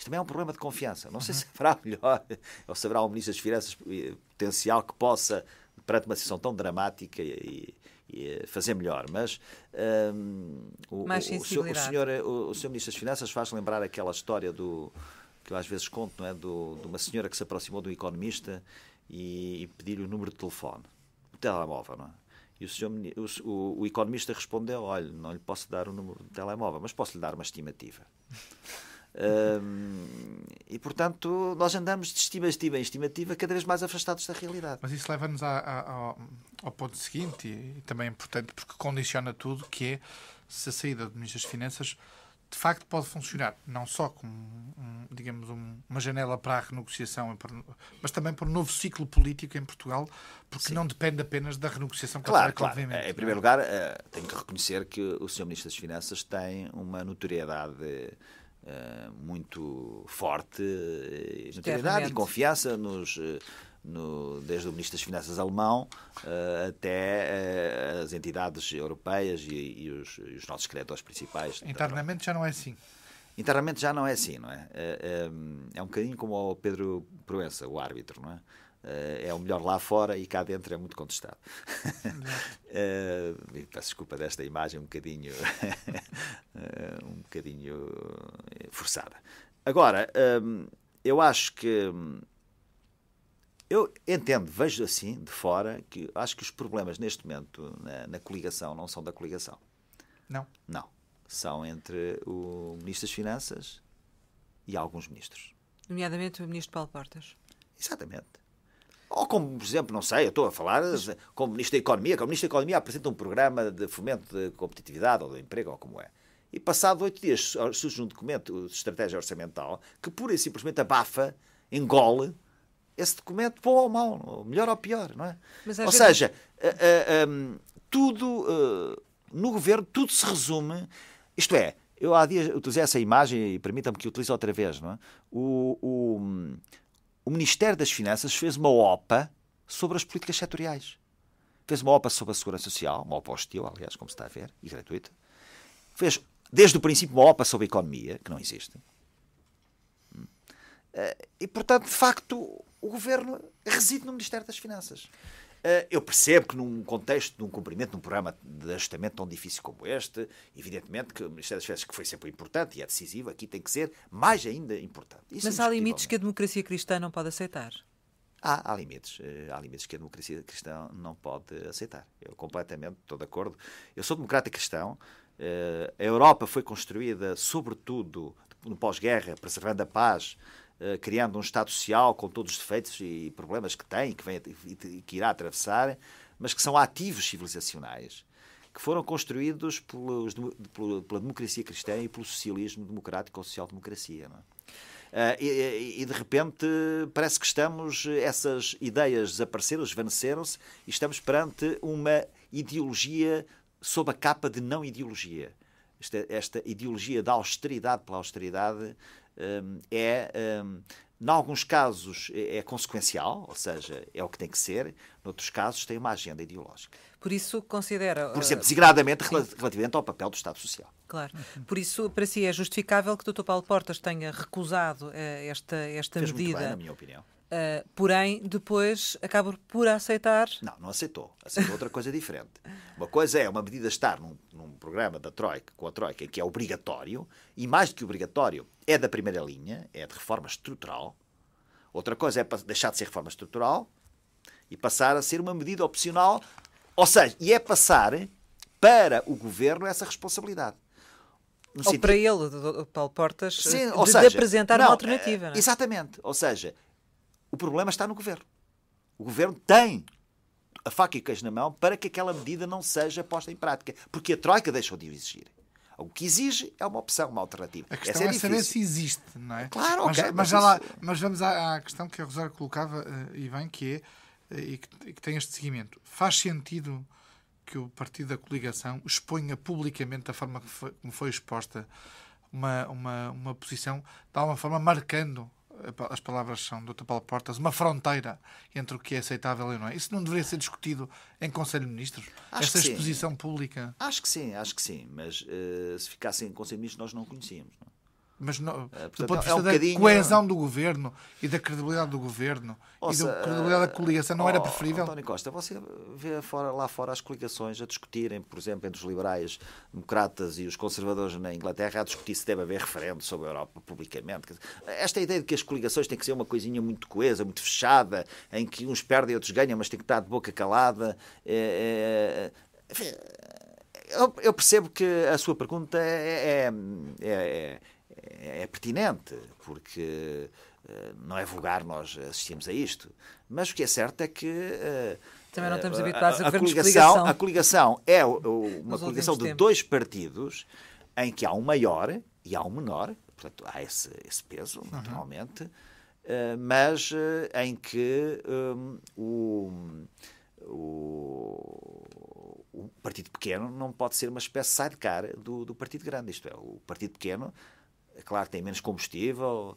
também é um problema de confiança. Não sei se haverá melhor ou se haverá um Ministro das Finanças potencial que possa, perante uma situação tão dramática, e fazer melhor, mas o senhor Ministro das Finanças faz lembrar aquela história que eu às vezes conto, não é? De uma senhora que se aproximou de um economista e pediu-lhe o número de telefone, o telemóvel, não é? E o economista respondeu: olha, não lhe posso dar o número de telemóvel, mas posso lhe dar uma estimativa. E, portanto, nós andamos de estimativa em estimativa cada vez mais afastados da realidade. Mas isso leva-nos ao ponto seguinte, e também é importante porque condiciona tudo, que é se a saída do Ministro das Finanças de facto pode funcionar, não só como uma janela para a renegociação, mas também para um novo ciclo político em Portugal, porque não depende apenas da renegociação com a Troika, obviamente. Em primeiro lugar, tenho que reconhecer que o Sr. Ministro das Finanças tem uma notoriedade muito forte, notoriedade e confiança desde o Ministro das Finanças alemão até as entidades europeias e os nossos credores principais. Internamente já não é assim. Internamente já não é assim, não é? É um bocadinho como o Pedro Proença, o árbitro, não é? É o melhor lá fora e cá dentro é muito contestado. Peço desculpa desta imagem um bocadinho forçada. Agora, eu acho que eu entendo, vejo assim de fora, que acho que os problemas neste momento na coligação não são da coligação. Não. São entre o Ministro das Finanças e alguns ministros. Nomeadamente o Ministro Paulo Portas. Exatamente. Ou como, por exemplo, não sei, eu estou a falar como Ministro da Economia, que o Ministro da Economia apresenta um programa de fomento de competitividade ou de emprego, ou como é. E passado 8 dias surge um documento de estratégia orçamental que pura e simplesmente abafa, engole esse documento, bom ou mau, melhor ou pior, não é? Ou seja, tudo no governo, tudo se resume, isto é, eu há dias utilizei essa imagem e permita-me que utilize outra vez, não é? O Ministério das Finanças fez uma OPA sobre as políticas setoriais. Fez uma OPA sobre a Segurança Social, uma OPA hostil, aliás, como se está a ver, e gratuita. Fez, desde o princípio, uma OPA sobre a economia, que não existe. E, portanto, de facto, o Governo reside no Ministério das Finanças. Eu percebo que num contexto de um cumprimento de um programa de ajustamento tão difícil como este, evidentemente que o Ministério das Finanças, que foi sempre importante e é decisivo, aqui tem que ser mais ainda importante. Mas há limites que a democracia cristã não pode aceitar? Há limites. Há limites que a democracia cristã não pode aceitar. Eu completamente estou de acordo. Eu sou democrata cristão. A Europa foi construída, sobretudo, no pós-guerra, preservando a paz, criando um Estado social com todos os defeitos e problemas que tem e que irá atravessar, mas que são ativos civilizacionais, que foram construídos pela democracia cristã e pelo socialismo democrático ou social-democracia. Não é? E de repente parece que essas ideias desapareceram, esvaneceram-se, e estamos perante uma ideologia sob a capa de não ideologia. Esta ideologia da austeridade pela austeridade em alguns casos é consequencial, ou seja, é o que tem que ser, noutros casos tem uma agenda ideológica. Por isso considera... Por exemplo, desigradamente relativamente ao papel do Estado Social. Claro. Por isso, para si, é justificável que o Dr. Paulo Portas tenha recusado esta Fez medida. muito bem, na minha opinião. Porém, depois acaba por aceitar... Não aceitou. Aceitou outra coisa diferente. Uma coisa é uma medida estar num programa da Troika, com a Troika, que é obrigatório, e mais do que obrigatório, é da primeira linha, é de reforma estrutural. Outra coisa é deixar de ser reforma estrutural e passar a ser uma medida opcional, ou seja, é passar para o Governo essa responsabilidade. Ou para ele, Paulo Portas, Sim, de apresentar uma alternativa. Não é? Exatamente. Ou seja, o problema está no Governo. O Governo tem a faca e o queijo na mão para que aquela medida não seja posta em prática. Porque a Troika deixou de o exigir. O que exige é uma opção, uma alternativa. A questão é saber se existe, não é? Claro, mas vamos à questão que a Rosário colocava, e bem, que tem este seguimento. Faz sentido que o partido da coligação exponha publicamente, da forma como foi exposta, uma posição, de alguma forma marcando, as palavras são do Dr. Paulo Portas, uma fronteira entre o que é aceitável e não é? Isso não deveria ser discutido em Conselho de Ministros? Essa exposição pública? Acho que sim. Mas se ficasse em Conselho de Ministros nós não conhecíamos. Não? Mas portanto, do ponto de vista da coesão do Governo e da credibilidade do Governo e da credibilidade da coligação, não era preferível? António Costa, você vê lá fora as coligações a discutirem, por exemplo, entre os liberais democratas e os conservadores na Inglaterra, a discutir se deve haver referendo sobre a Europa publicamente. Esta ideia de que as coligações têm que ser uma coisinha muito coesa, muito fechada, em que uns perdem e outros ganham, mas tem que estar de boca calada... Eu percebo que a sua pergunta é pertinente, porque não é vulgar nós assistimos a isto. Mas o que é certo é que também não estamos habituados a governos de coligação. A coligação é uma coligação de dois partidos em que há um maior e há um menor, portanto há esse peso, naturalmente, mas em que o partido pequeno não pode ser uma espécie de sidecar do partido grande. Isto é, o partido pequeno, é claro que tem menos combustível,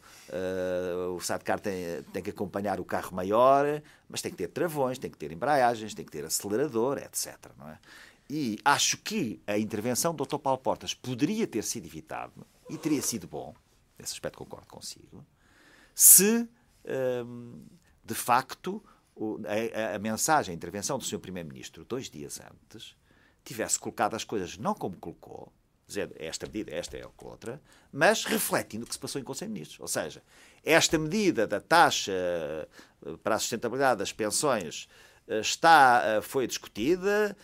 o sidecar tem que acompanhar o carro maior, mas tem que ter travões, tem que ter embreagens, tem que ter acelerador, etc. Não é? E acho que a intervenção do Dr. Paulo Portas poderia ter sido evitado, e teria sido bom, nesse aspecto concordo consigo, se, de facto, a mensagem, a intervenção do Sr. Primeiro-Ministro 2 dias antes tivesse colocado as coisas não como colocou, dizendo esta medida, esta é outra, mas refletindo o que se passou em Conselho de Ministros. Ou seja, esta medida da taxa para a sustentabilidade das pensões foi discutida,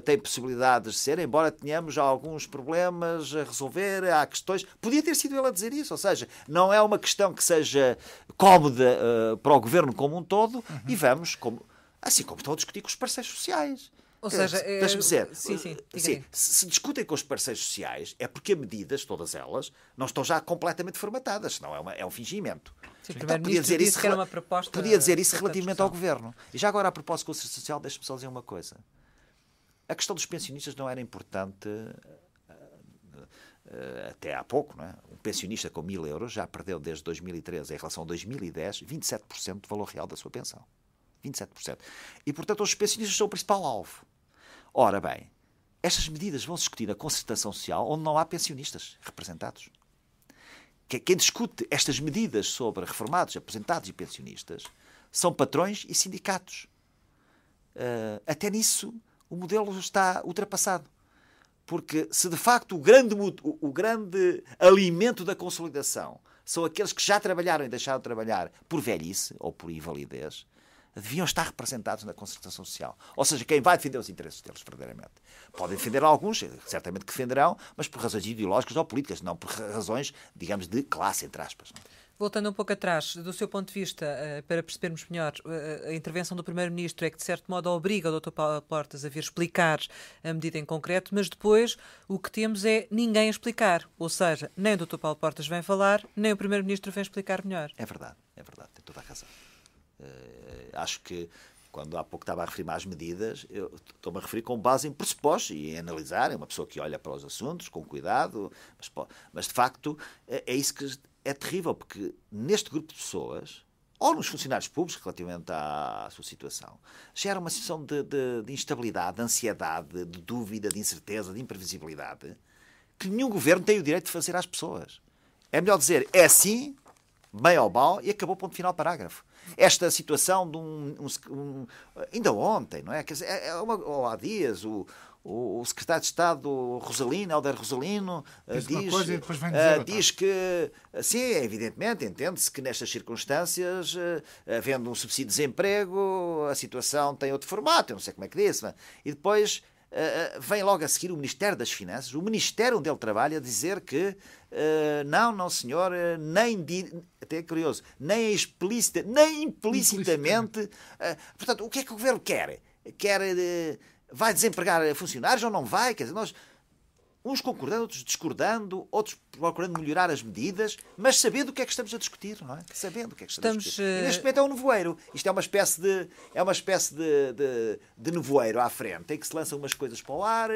tem possibilidades de ser, embora tenhamos alguns problemas a resolver, há questões... Podia ter sido ele a dizer isso, ou seja, não é uma questão que seja cómoda para o Governo como um todo, e vamos, assim como estão a discutir com os parceiros sociais. Ou seja, deixa-me dizer, sim, se discutem com os parceiros sociais é porque as medidas, todas elas, não estão já completamente formatadas, senão é um fingimento. Sim, então, podia dizer isso, que era uma proposta, podia dizer isso relativamente ao Governo. E já agora, a propósito do Conselho Social, deixe-me só dizer uma coisa. A questão dos pensionistas não era importante até há pouco, não é? Um pensionista com 1.000 euros já perdeu desde 2013 em relação a 2010 27% do valor real da sua pensão. 27%. E, portanto, os pensionistas são o principal alvo. Ora bem, estas medidas vão se discutir na concertação social onde não há pensionistas representados. Quem discute estas medidas sobre reformados, aposentados e pensionistas são patrões e sindicatos. Até nisso o modelo está ultrapassado. Porque se de facto o grande alimento da consolidação são aqueles que já trabalharam e deixaram de trabalhar por velhice ou por invalidez, deviam estar representados na concertação social. Ou seja, quem vai defender os interesses deles, verdadeiramente. Podem defender alguns, certamente que defenderão, mas por razões ideológicas ou políticas, não por razões, digamos, de classe, entre aspas. Não? Voltando um pouco atrás, do seu ponto de vista, para percebermos melhor, a intervenção do Primeiro-Ministro é que, de certo modo, obriga o Dr. Paulo Portas a vir explicar a medida em concreto, mas depois o que temos é ninguém a explicar. Ou seja, nem o Dr. Paulo Portas vem falar, nem o Primeiro-Ministro vem explicar melhor. É verdade, tem toda a razão. Acho que, quando há pouco estava a referir-me às medidas, eu estou-me a referir com base em pressupostos e em analisar. É uma pessoa que olha para os assuntos com cuidado, mas de facto é isso que é terrível, porque neste grupo de pessoas, ou nos funcionários públicos, relativamente à sua situação, gera uma situação de instabilidade, de ansiedade, de dúvida, de incerteza, de imprevisibilidade, que nenhum governo tem o direito de fazer às pessoas. É melhor dizer, é assim, bem ou mal, e acabou, ponto final, parágrafo. Esta situação de ainda ontem, não é? Quer dizer, ou há dias, o secretário de Estado Helder Rosalino diz que, sim, evidentemente, entende-se que nestas circunstâncias, havendo um subsídio de desemprego, a situação tem outro formato, eu não sei como é que disse, e depois vem logo a seguir o Ministério das Finanças, o Ministério onde ele trabalha, a dizer que não senhor, até é curioso, nem explícita, nem implicitamente. Portanto, o que é que o Governo quer? Vai desempregar funcionários ou não vai? Quer dizer, nós, uns concordando, outros discordando, outros procurando melhorar as medidas, mas sabendo o que é que estamos a discutir, não é? Sabendo o que é que estamos a discutir. E neste momento é um nevoeiro. Isto é uma espécie de nevoeiro à frente, em que se lançam umas coisas para o ar,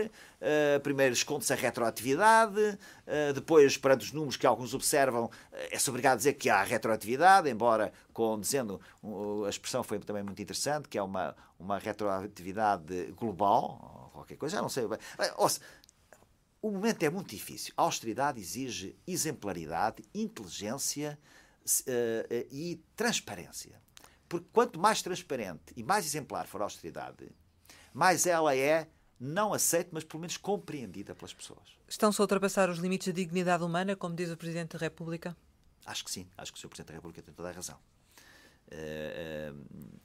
primeiro esconde-se a retroatividade, depois, perante os números que alguns observam, é-se obrigado a dizer que há retroatividade, embora, dizendo, a expressão foi também muito interessante, que é uma retroatividade global, ou qualquer coisa, já não sei. O momento é muito difícil. A austeridade exige exemplaridade, inteligência e transparência. Porque quanto mais transparente e mais exemplar for a austeridade, mais ela é não aceita, mas pelo menos compreendida pelas pessoas. Estão-se a ultrapassar os limites da dignidade humana, como diz o Presidente da República? Acho que sim. Acho que o Sr. Presidente da República tem toda a razão.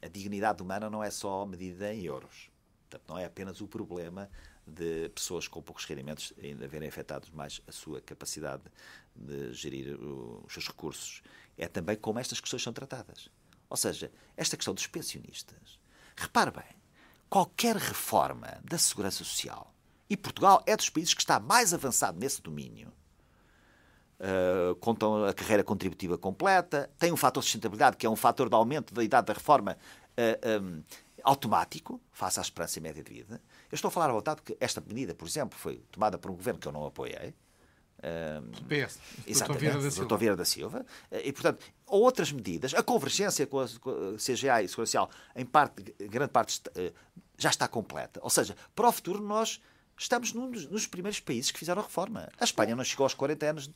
A dignidade humana não é só medida em euros. Portanto, não é apenas o problema de pessoas com poucos rendimentos ainda verem afetados mais a sua capacidade de gerir os seus recursos. É também como estas questões são tratadas. Ou seja, esta questão dos pensionistas. Repare bem, qualquer reforma da segurança social, e Portugal é dos países que está mais avançado nesse domínio, contam a carreira contributiva completa, tem um fator de sustentabilidade, que é um fator de aumento da idade da reforma automático, face à esperança média de vida. Eu estou a falar à vontade porque esta medida, por exemplo, foi tomada por um governo que eu não apoiei. PS, Dr. Vieira da Silva. E, portanto, outras medidas, a convergência com a CGA e a Segurança Social, em grande parte, já está completa. Ou seja, para o futuro nós estamos num dos primeiros países que fizeram a reforma. A Espanha não chegou aos 40 anos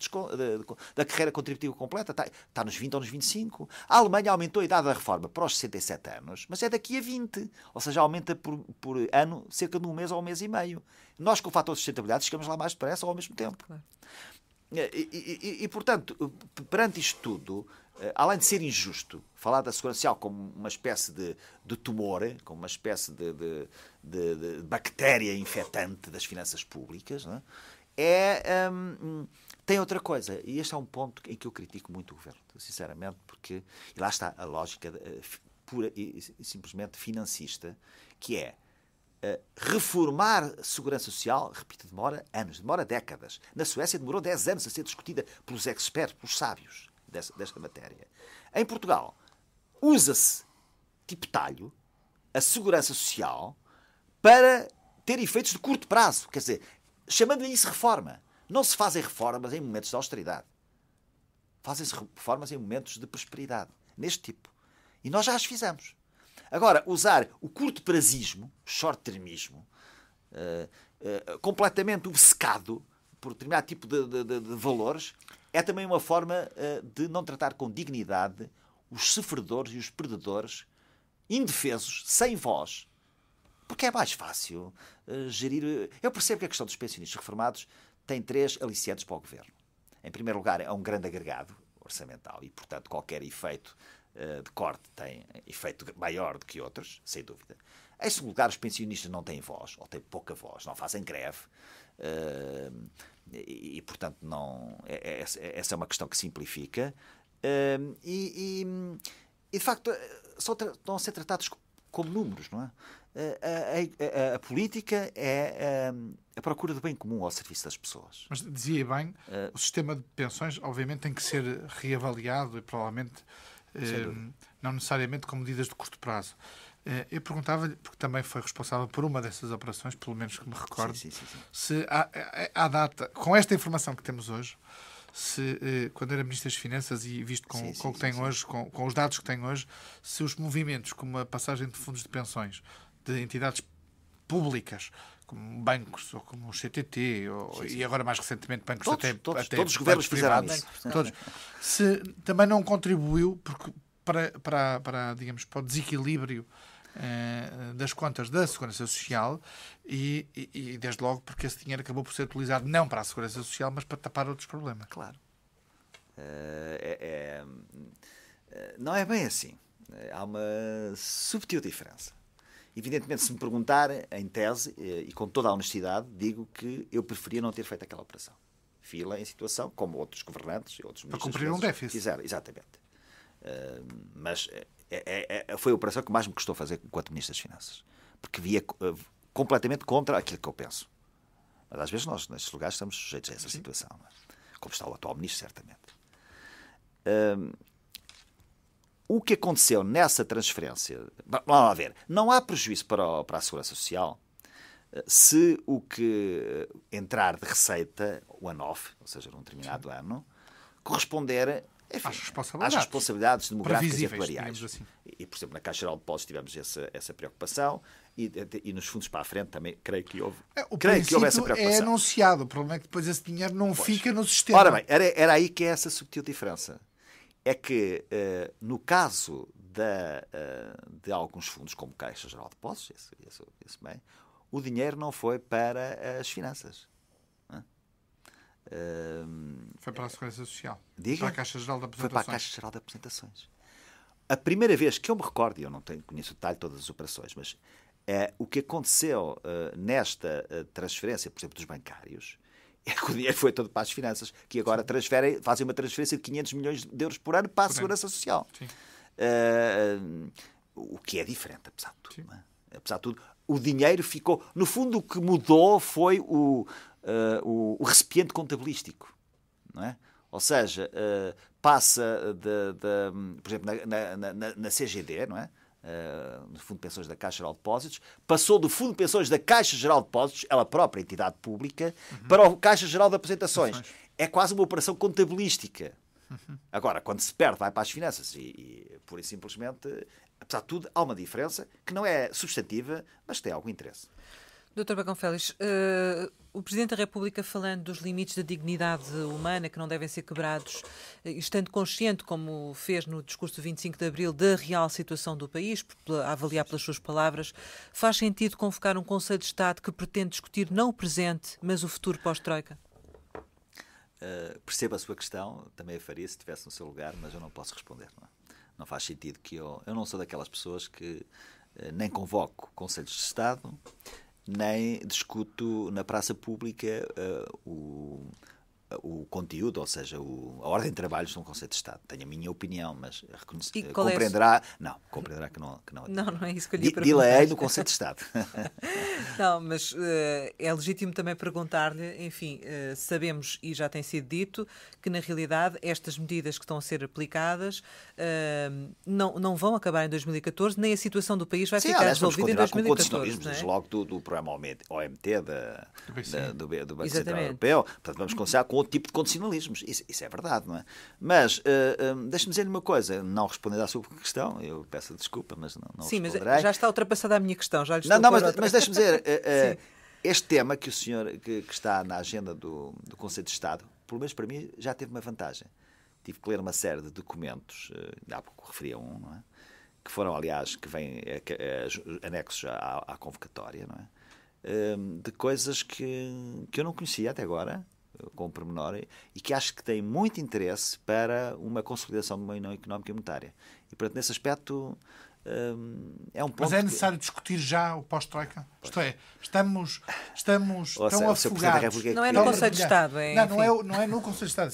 da carreira contributiva completa, está nos 20 ou nos 25. A Alemanha aumentou a idade da reforma para os 67 anos, mas é daqui a 20. Ou seja, aumenta por ano cerca de um mês ou um mês e meio. Nós, com o fator de sustentabilidade, chegamos lá mais depressa ou ao mesmo tempo. Claro. E, portanto, perante isto tudo, além de ser injusto falar da Segurança Social como uma espécie de tumor, como uma espécie de bactéria infectante das finanças públicas, não é? Tem outra coisa, e este é um ponto em que eu critico muito o Governo, sinceramente, porque e lá está a lógica pura e simplesmente financista, que é reformar a segurança social, repito, demora anos, demora décadas. Na Suécia demorou 10 anos a ser discutida pelos experts, pelos sábios desta matéria. Em Portugal, usa-se, tipo talho, a segurança social para ter efeitos de curto prazo. Quer dizer, chamando-lhe isso reforma. Não se fazem reformas em momentos de austeridade. Fazem-se reformas em momentos de prosperidade. Neste tipo. E nós já as fizemos. Agora, usar o curto-prazismo, short-termismo, completamente obcecado por determinado tipo de valores, é também uma forma de não tratar com dignidade os sofredores e os perdedores indefesos, sem voz. Porque é mais fácil gerir... Eu percebo que a questão dos pensionistas reformados tem 3 aliciantes para o Governo. Em primeiro lugar, é um grande agregado orçamental e, portanto, qualquer efeito de corte tem efeito maior do que outros, sem dúvida. Em segundo lugar, os pensionistas não têm voz, ou têm pouca voz, não fazem greve, e portanto, essa é uma questão que simplifica. E, de facto, estão a ser tratados como números, não é? A política é a procura do bem comum ao serviço das pessoas. Mas dizia bem, o sistema de pensões, obviamente, tem que ser reavaliado e provavelmente não necessariamente com medidas de curto prazo. Eu perguntava-lhe, porque também foi responsável por uma dessas operações, pelo menos que me recordo, se à data, com esta informação que temos hoje, se quando era Ministro das Finanças e visto com o que tem hoje, com os dados que tem hoje, se os movimentos como a passagem de fundos de pensões de entidades públicas, como bancos, ou como o CTT, e agora mais recentemente bancos todos os governos privados, fizeram todos, se também não contribuiu para o desequilíbrio das contas da Segurança Social e, desde logo, porque esse dinheiro acabou por ser utilizado não para a Segurança Social, mas para tapar outros problemas. Claro. Não é bem assim. Há uma subtil diferença. Evidentemente, se me perguntar, em tese, e com toda a honestidade, digo que eu preferia não ter feito aquela operação. Fila em situação, como outros governantes e outros ministros. Para cumprir um déficit. Fizeram, exatamente. Mas foi a operação que mais me custou fazer enquanto Ministro das Finanças. Porque via completamente contra aquilo que eu penso. Mas às vezes nós, nestes lugares, estamos sujeitos a essa situação. Não é? Como está o atual Ministro, certamente. O que aconteceu nessa transferência... Vamos lá ver. Não há prejuízo para a Segurança Social se o que entrar de receita, o one-off, ou seja, num determinado ano, corresponder... Enfim, às responsabilidades demográficas e atuariais. Assim. E, por exemplo, na Caixa Geral de Depósitos tivemos essa preocupação e nos fundos para a frente também creio que houve, essa preocupação. É anunciado, o problema é que depois esse dinheiro não fica no sistema. Ora bem, era aí que é essa subtil diferença. É que, no caso de alguns fundos, como Caixa Geral de Depósitos, esse bem, o dinheiro não foi para as finanças. Foi para a Segurança Social. Para a Caixa Geral de Apresentações. Foi para a Caixa Geral de Apresentações. A primeira vez que eu me recordo, e eu não conheço o detalhe de todas as operações, mas o que aconteceu nesta transferência, por exemplo, dos bancários, é que o dinheiro foi todo para as finanças, que agora fazem uma transferência de 500 milhões de euros por ano para a Segurança Social. O que é diferente, apesar de tudo. Não é? Apesar de tudo, o dinheiro ficou... No fundo, o que mudou foi o recipiente contabilístico, não é? Ou seja, passa por exemplo, na CGD, não é? No Fundo de Pensões da Caixa Geral de Depósitos, passou do Fundo de Pensões da Caixa Geral de Depósitos, ela própria entidade pública, para o Caixa Geral de Apresentações. É quase uma operação contabilística. Agora, quando se perde, vai para as finanças e pura e simplesmente, apesar de tudo, há uma diferença que não é substantiva, mas tem algum interesse. Dr. Bacão Félix, o Presidente da República, falando dos limites da dignidade humana que não devem ser quebrados, estando consciente, como fez no discurso do 25 de Abril, da real situação do país, a avaliar pelas suas palavras, faz sentido convocar um Conselho de Estado que pretende discutir não o presente, mas o futuro pós-Troika? Percebo a sua questão, também a faria se estivesse no seu lugar, mas eu não posso responder. Não faz sentido que eu não sou daquelas pessoas que nem convoco Conselhos de Estado, nem discuto na praça pública o conteúdo, ou seja, a ordem de trabalhos de um Conselho de Estado. Tenho a minha opinião, mas compreenderá... compreenderá que não Não é isso que eu lhe pergunto. Dile-ei no Conselho de Estado. Não, mas é legítimo também perguntar-lhe, enfim, sabemos, e já tem sido dito, que na realidade estas medidas que estão a ser aplicadas não vão acabar em 2014, nem a situação do país vai ficar resolvida em 2014. Desde logo do programa OMT do Banco Central Europeu. Portanto, vamos começar com outro tipo de condicionalismos. Isso é verdade, não é? Mas, deixe-me dizer-lhe uma coisa, não respondendo à sua questão, eu peço desculpa, mas não Sim, responderei. Mas já está ultrapassada a minha questão. Já lhe mas deixe-me dizer, este tema que o senhor, que está na agenda do Conselho de Estado, pelo menos para mim, já teve uma vantagem. Tive que ler uma série de documentos, há pouco referi a um, não é? Que foram, aliás, que vêm anexos à convocatória, não é? De coisas que eu não conhecia até agora, com o pormenor, e que acho que tem muito interesse para uma consolidação de uma União Económica e Monetária. E, portanto, nesse aspecto, é um ponto. Mas é necessário discutir já o pós-Troika? Isto é, estamos tão afogados. Não é no Conselho de Estado, é? Não é no Conselho de Estado.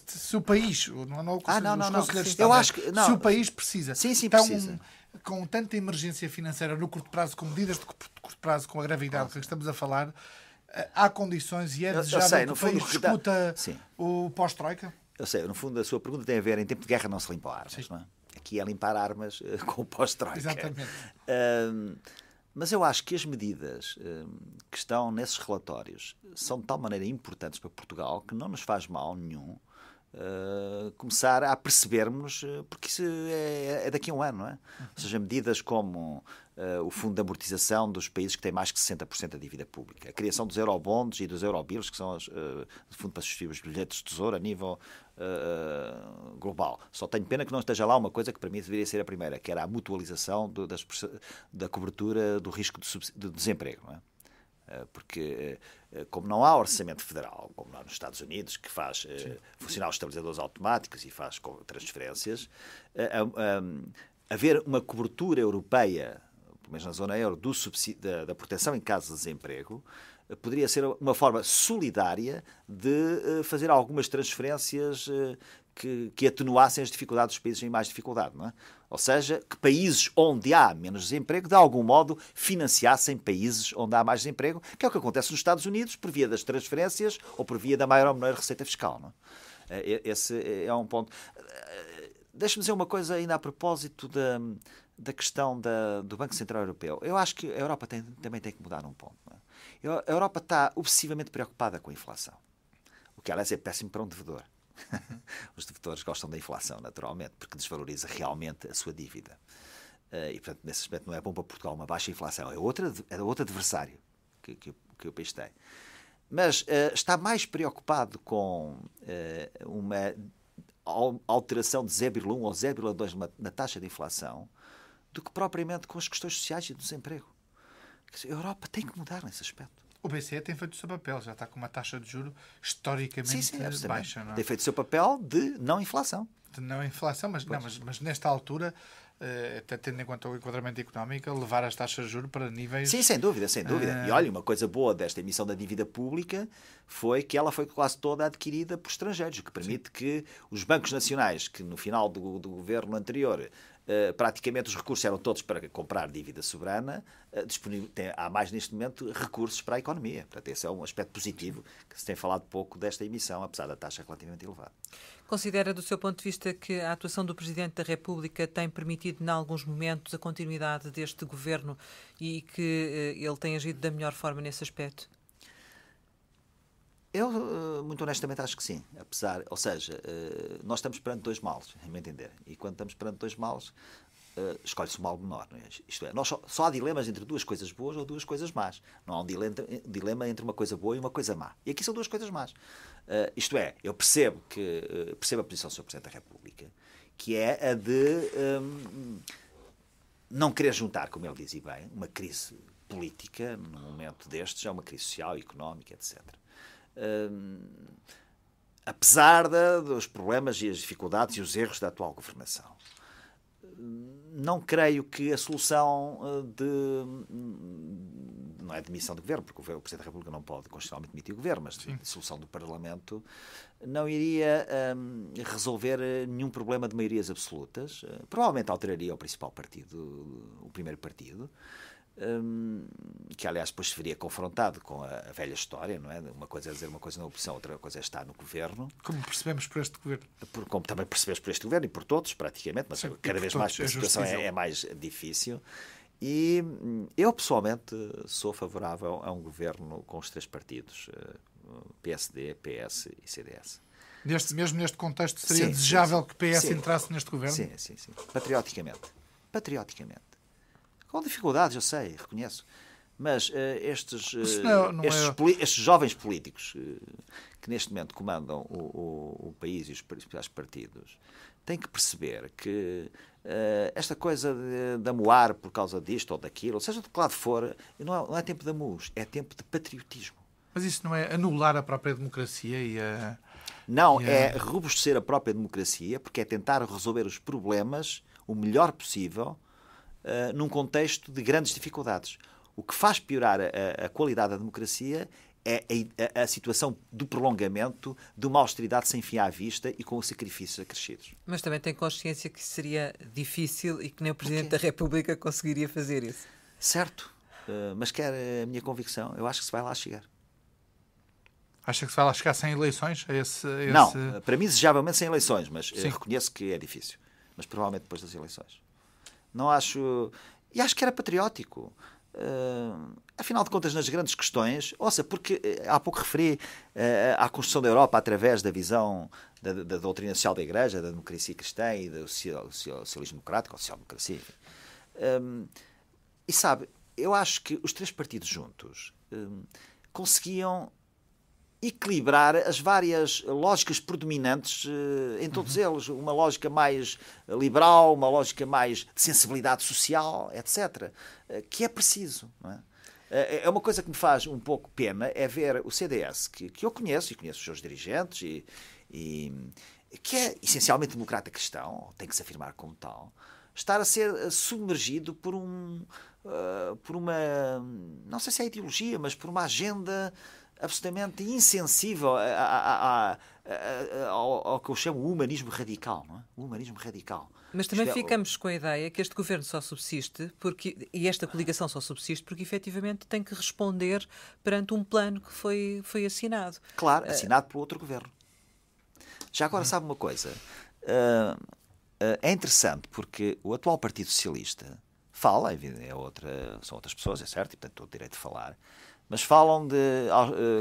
Se o país, não é o Conselho de Estado, eu acho que, se o país precisa, precisa. Com tanta emergência financeira no curto prazo, com medidas de curto prazo, com a gravidade que estamos a falar, há condições e é desejável que o país discuta o pós-Troika? Eu sei, no fundo a sua pergunta tem a ver, em tempo de guerra não se limpa armas, não é? Aqui é limpar armas com o pós-Troika. Exatamente. Mas eu acho que as medidas que estão nesses relatórios são de tal maneira importantes para Portugal que não nos faz mal nenhum começar a percebermos, porque isso é daqui a um ano, não é? Ou seja, medidas como o fundo de amortização dos países que têm mais que 60% da dívida pública, a criação dos eurobonds e dos eurobills, que são o fundo para substituir os bilhetes de tesouro a nível global. Só tenho pena que não esteja lá uma coisa que para mim deveria ser a primeira, que era a mutualização da cobertura do risco de desemprego, não é? Porque, como não há orçamento federal, como há nos Estados Unidos, que faz funcionar os estabilizadores automáticos e faz transferências, haver uma cobertura europeia, pelo menos na zona euro, da proteção em caso de desemprego, poderia ser uma forma solidária de fazer algumas transferências que atenuassem as dificuldades dos países em mais dificuldade, não é? Ou seja, que países onde há menos desemprego, de algum modo, financiassem países onde há mais desemprego, que é o que acontece nos Estados Unidos, por via das transferências ou por via da maior ou menor receita fiscal, não é? Esse é um ponto. Deixe-me dizer uma coisa ainda a propósito da questão do Banco Central Europeu. Eu acho que a Europa também tem que mudar num ponto, não é? A Europa está obsessivamente preocupada com a inflação, o que, aliás, é péssimo para um devedor. Os devedores gostam da inflação, naturalmente, porque desvaloriza realmente a sua dívida. E, portanto, nesse aspecto não é bom para Portugal uma baixa inflação. É outro adversário que o país tem. Mas está mais preocupado com uma alteração de 0,1 ou 0,2 na taxa de inflação do que propriamente com as questões sociais e do desemprego. A Europa tem que mudar nesse aspecto. O BCE tem feito o seu papel, já está com uma taxa de juros historicamente baixa. Não é? Tem feito o seu papel de não inflação. De não inflação, mas nesta altura, até tendo em conta o enquadramento económico, levar as taxas de juros para níveis... Sim, sem dúvida. E olha, uma coisa boa desta emissão da dívida pública foi que ela foi quase toda adquirida por estrangeiros, o que permite que os bancos nacionais, que no final do governo anterior praticamente os recursos eram todos para comprar dívida soberana, há mais neste momento recursos para a economia. Portanto, esse é um aspecto positivo, que se tem falado pouco desta emissão, apesar da taxa relativamente elevada. Considera, do seu ponto de vista, que a atuação do Presidente da República tem permitido, em alguns momentos, a continuidade deste governo e que ele tem agido da melhor forma nesse aspecto? Eu, muito honestamente, acho que sim. Ou seja, nós estamos perante dois males, a meu entender. E quando estamos perante dois males, escolhe-se o mal menor. Não é? Isto é, só há dilemas entre duas coisas boas ou duas coisas más. Não há um dilema entre uma coisa boa e uma coisa má. E aqui são duas coisas más. Isto é, eu percebo a posição do Sr. Presidente da República, que é a de não querer juntar, como ele diz e bem, uma crise política, num momento destes, é uma crise social, económica, etc. Apesar dos problemas e as dificuldades e os erros da atual governação. Não creio que a solução não é demissão do governo, porque o Presidente da República não pode constitucionalmente demitir o governo, mas a solução do Parlamento não iria resolver nenhum problema de maiorias absolutas. Provavelmente alteraria o principal partido, o primeiro partido, que aliás depois se veria confrontado com a velha história, não é? Uma coisa é dizer uma coisa na oposição, outra coisa é estar no governo. Como percebemos por este governo. Como também percebemos por este governo e por todos, praticamente, mas cada vez mais a situação é mais difícil. E eu, pessoalmente, sou favorável a um governo com os três partidos, PSD, PS e CDS. Mesmo neste contexto, seria desejável que o PS entrasse neste governo? Sim. Patrioticamente. Com dificuldades, eu sei, reconheço. Mas estes jovens políticos que neste momento comandam o país e os principais partidos têm que perceber que esta coisa de amuar por causa disto ou daquilo, seja do que lado for, não é tempo de amus, é tempo de patriotismo. Mas isso não é anular a própria democracia é robustecer a própria democracia, porque é tentar resolver os problemas o melhor possível num contexto de grandes dificuldades. O que faz piorar a qualidade da democracia é a situação do prolongamento de uma austeridade sem fim à vista e com os sacrifícios acrescidos. Mas também tem consciência que seria difícil e que nem o Presidente da República conseguiria fazer isso. Certo, mas quer a minha convicção, eu acho que se vai lá chegar. Acha que se vai lá chegar sem eleições? Não, para mim desejavelmente sem eleições, mas reconheço que é difícil. Mas provavelmente depois das eleições. Não acho... E acho que era patriótico. Afinal de contas, nas grandes questões, ouça, porque há pouco referi à construção da Europa através da visão da doutrina social da Igreja, da democracia cristã e do socialismo democrático, ou social-democracia. E sabe, eu acho que os três partidos juntos conseguiam equilibrar as várias lógicas predominantes em todos eles. Uma lógica mais liberal, uma lógica mais de sensibilidade social, etc. Que é preciso. Não é? É uma coisa que me faz um pouco pena é ver o CDS, que eu conheço, e conheço os seus dirigentes, e que é essencialmente democrata cristão, tem que se afirmar como tal, estar a ser submergido por uma, não sei se é ideologia, mas por uma agenda absolutamente insensível ao que eu chamo o humanismo radical. Não é? O humanismo radical. Mas também ficamos com a ideia que este governo só subsiste e esta coligação só subsiste porque efetivamente tem que responder perante um plano que foi assinado. Claro, assinado por outro governo. Já agora sabe uma coisa? É interessante porque o atual Partido Socialista fala, são outras pessoas, é certo, e portanto todo o direito de falar, mas falam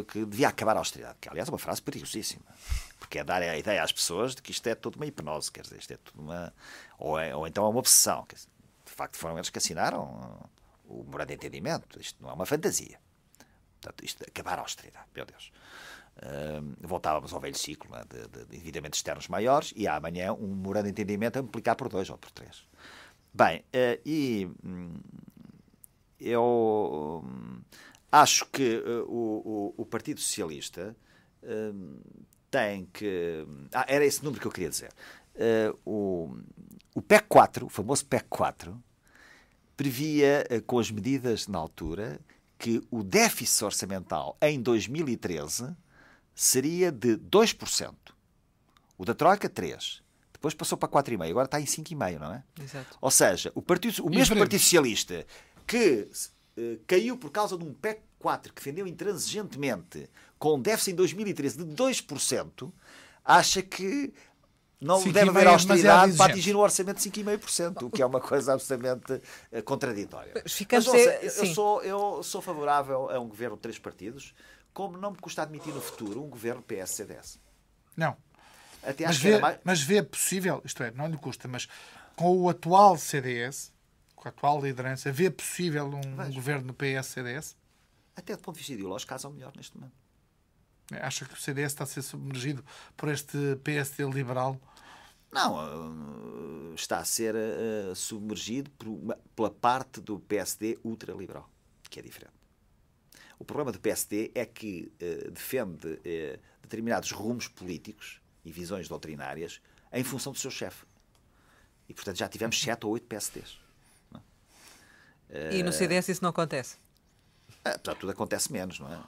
que devia acabar a austeridade, que aliás é uma frase perigosíssima, porque é dar a ideia às pessoas de que isto é tudo uma hipnose, quer dizer, isto é tudo uma... Ou então é uma obsessão. Quer dizer, de facto foram eles que assinaram o memorando de entendimento, isto não é uma fantasia. Portanto, isto acabar a austeridade, meu Deus. Voltávamos ao velho ciclo, né, de endividamentos externos maiores e amanhã um memorando de entendimento a multiplicar por 2 ou por 3. Bem, eu acho que o Partido Socialista tem que... era esse número que eu queria dizer. O PEC 4, o famoso PEC 4, previa, com as medidas na altura, que o déficit orçamental em 2013 seria de 2%. O da Troika, 3%. Depois passou para 4,5%. Agora está em 5,5%, não é? Exato. Ou seja, o mesmo Partido Socialista que caiu por causa de um PEC 4 que defendeu intransigentemente com um déficit em 2013 de 2%, acha que não deve haver austeridade para atingir um orçamento de 5,5%, o que é uma coisa absolutamente contraditória. Mas, eu sou favorável a um governo de 3 partidos, como não me custa admitir no futuro um governo PS-CDS. Não. Até mas vê possível, isto é, não lhe custa, mas com o atual CDS, com a atual liderança, vê possível um governo PS-CDS? Até do ponto de vista ideológico, caso ao melhor neste momento. Acha que o CDS está a ser submergido por este PSD liberal? Não, está a ser submergido pela parte do PSD ultraliberal, que é diferente. O problema do PSD é que defende determinados rumos políticos e visões doutrinárias em função do seu chefe. E, portanto, já tivemos 7 ou 8 PSDs. Não? E no CDS isso não acontece? Apesar de tudo, acontece menos, não é?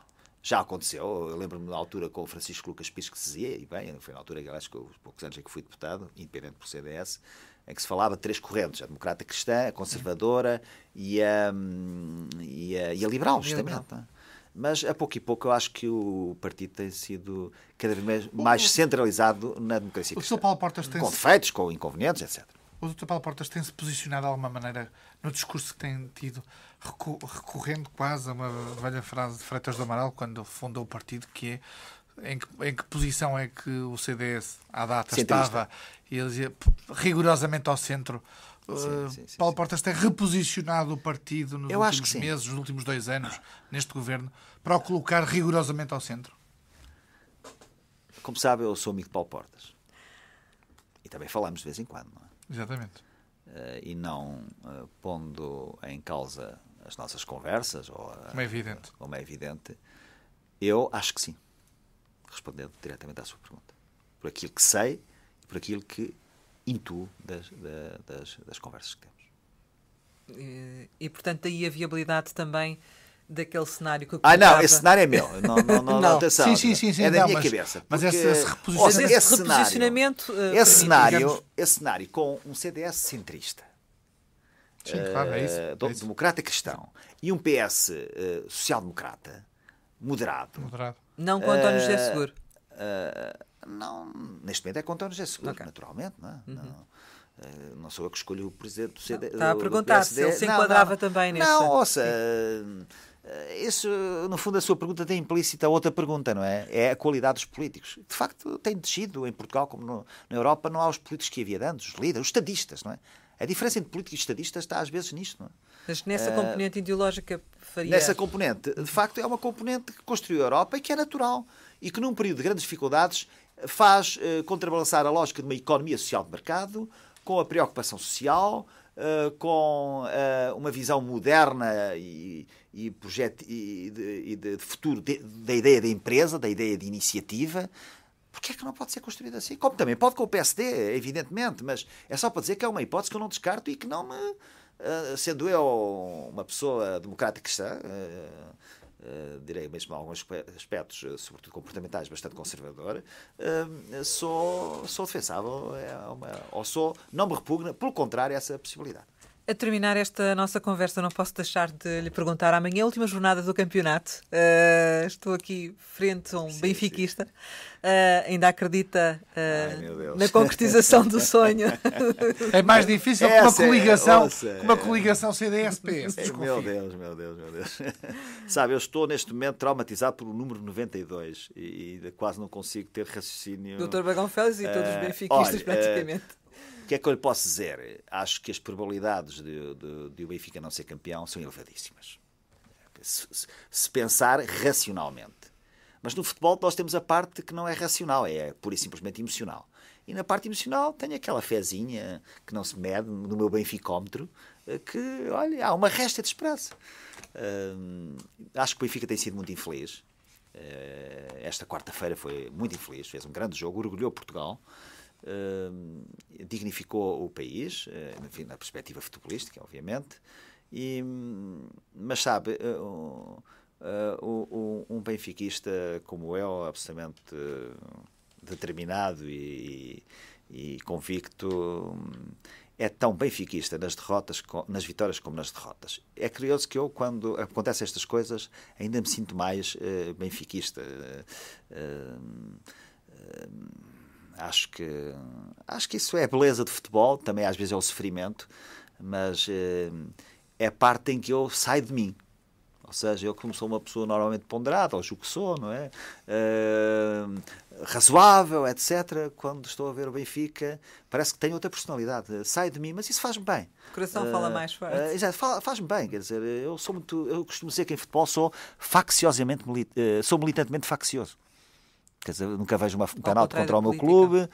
Já aconteceu, eu lembro-me na altura com o Francisco Lucas Pires que se dizia, e bem, foi na altura, acho que os poucos anos em que fui deputado, independente por CDS, em que se falava de 3 correntes, a democrata cristã, a conservadora e a liberal, justamente. Não é? Mas a pouco e pouco eu acho que o partido tem sido cada vez mais centralizado na democracia cristã. O Sr. Paulo Portas com defeitos, com inconvenientes, etc. O Dr. Paulo Portas tem-se posicionado de alguma maneira no discurso que tem tido, recorrendo quase a uma velha frase de Freitas do Amaral, quando fundou o partido, que é em que posição é que o CDS, à data, estava, e ele dizia rigorosamente ao centro. Sim. Paulo Portas tem reposicionado o partido nos últimos meses, nos últimos 2 anos, neste governo, para o colocar rigorosamente ao centro. Como sabe, eu sou amigo de Paulo Portas. E também falamos de vez em quando, não é? Exatamente. E não pondo em causa as nossas conversas, como é evidente, eu acho que sim. Respondendo diretamente à sua pergunta. Por aquilo que sei e por aquilo que intuo das conversas que temos. E portanto, daí a viabilidade também daquele cenário que eu não, esse cenário é meu. Não, atenção. Sim. É da minha cabeça. Mas Porque, esse reposicionamento... esse reposicionamento... esse cenário com um CDS centrista, Sim, claro, é isso. democrata cristão, e um PS social-democrata, moderado. Não com António José Seguro. Não, neste momento é com António José Seguro, naturalmente. Não sou eu que escolho o presidente do CD. Está a perguntar se ele se enquadrava também nesse... Não, ouça, isso, no fundo, a sua pergunta tem implícita outra pergunta, não é? É a qualidade dos políticos. De facto, tem descido em Portugal, como na Europa, não há os políticos que havia de antes, os líderes, os estadistas, não é? A diferença entre políticos e estadistas está às vezes nisto, não é? Mas nessa componente ideológica faria... Nessa componente, de facto, é uma componente que construiu a Europa e que é natural. E que num período de grandes dificuldades faz contrabalançar a lógica de uma economia social de mercado com a preocupação social, com uma visão moderna e de futuro da ideia da empresa, da ideia de iniciativa. Porque é que não pode ser construído assim? Como também pode com o PSD, evidentemente, mas é só para dizer que é uma hipótese que eu não descarto e que não me... sendo eu uma pessoa democrata cristã, direi mesmo em alguns aspectos, sobretudo comportamentais, bastante conservador, sou defensável, não me repugna, pelo contrário, essa possibilidade. A terminar esta nossa conversa, não posso deixar de lhe perguntar, amanhã é a última jornada do campeonato. Estou aqui frente a um benfiquista. Ainda acredita na concretização do sonho? É mais difícil que uma coligação CDS-PS. Meu Deus. Sabe, eu estou neste momento traumatizado pelo número 92 e quase não consigo ter raciocínio. Dr. Bagão Félix e todos os benfiquistas, praticamente. O que é que eu lhe posso dizer? Acho que as probabilidades de o Benfica não ser campeão são elevadíssimas. Se pensar racionalmente. Mas no futebol nós temos a parte que não é racional, é pura e simplesmente emocional. E na parte emocional tenho aquela fezinha que não se mede no meu benficómetro, que, olha, há uma resta de esperança. Acho que o Benfica tem sido muito infeliz. Esta quarta-feira foi muito infeliz, fez um grande jogo, orgulhou Portugal. Dignificou o país, enfim, na perspectiva futebolística, obviamente, mas sabe, um benfiquista como eu, absolutamente determinado e convicto, é tão benfiquista nas vitórias como nas derrotas. É curioso que eu, quando acontecem estas coisas, ainda me sinto mais benfiquista. Acho que isso é a beleza de futebol, também às vezes é o sofrimento, mas é a parte em que eu saio de mim. Ou seja, eu como sou uma pessoa normalmente ponderada, ou julgo que sou, não é? Razoável, etc. Quando estou a ver o Benfica, parece que tenho outra personalidade. Saio de mim, mas isso faz-me bem. O coração fala mais forte. Exato, faz-me bem. Quer dizer, eu costumo dizer que em futebol sou militantemente faccioso. Quer dizer, nunca vejo um penalti contra o meu clube,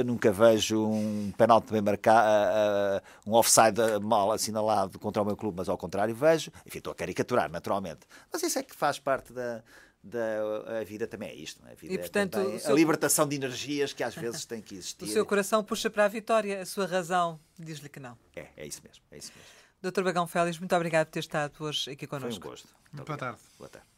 nunca vejo um penalti bem marcado, um offside mal assinalado contra o meu clube, mas ao contrário vejo. Enfim, estou a caricaturar, naturalmente. Mas isso é que faz parte a vida também é isto. Não é? A vida portanto, a libertação de energias que às vezes tem que existir. O seu coração puxa para a vitória, a sua razão diz-lhe que não. É isso mesmo. Dr. Bagão Félix, muito obrigado por ter estado hoje aqui connosco. Foi um gosto. Boa tarde. Boa tarde.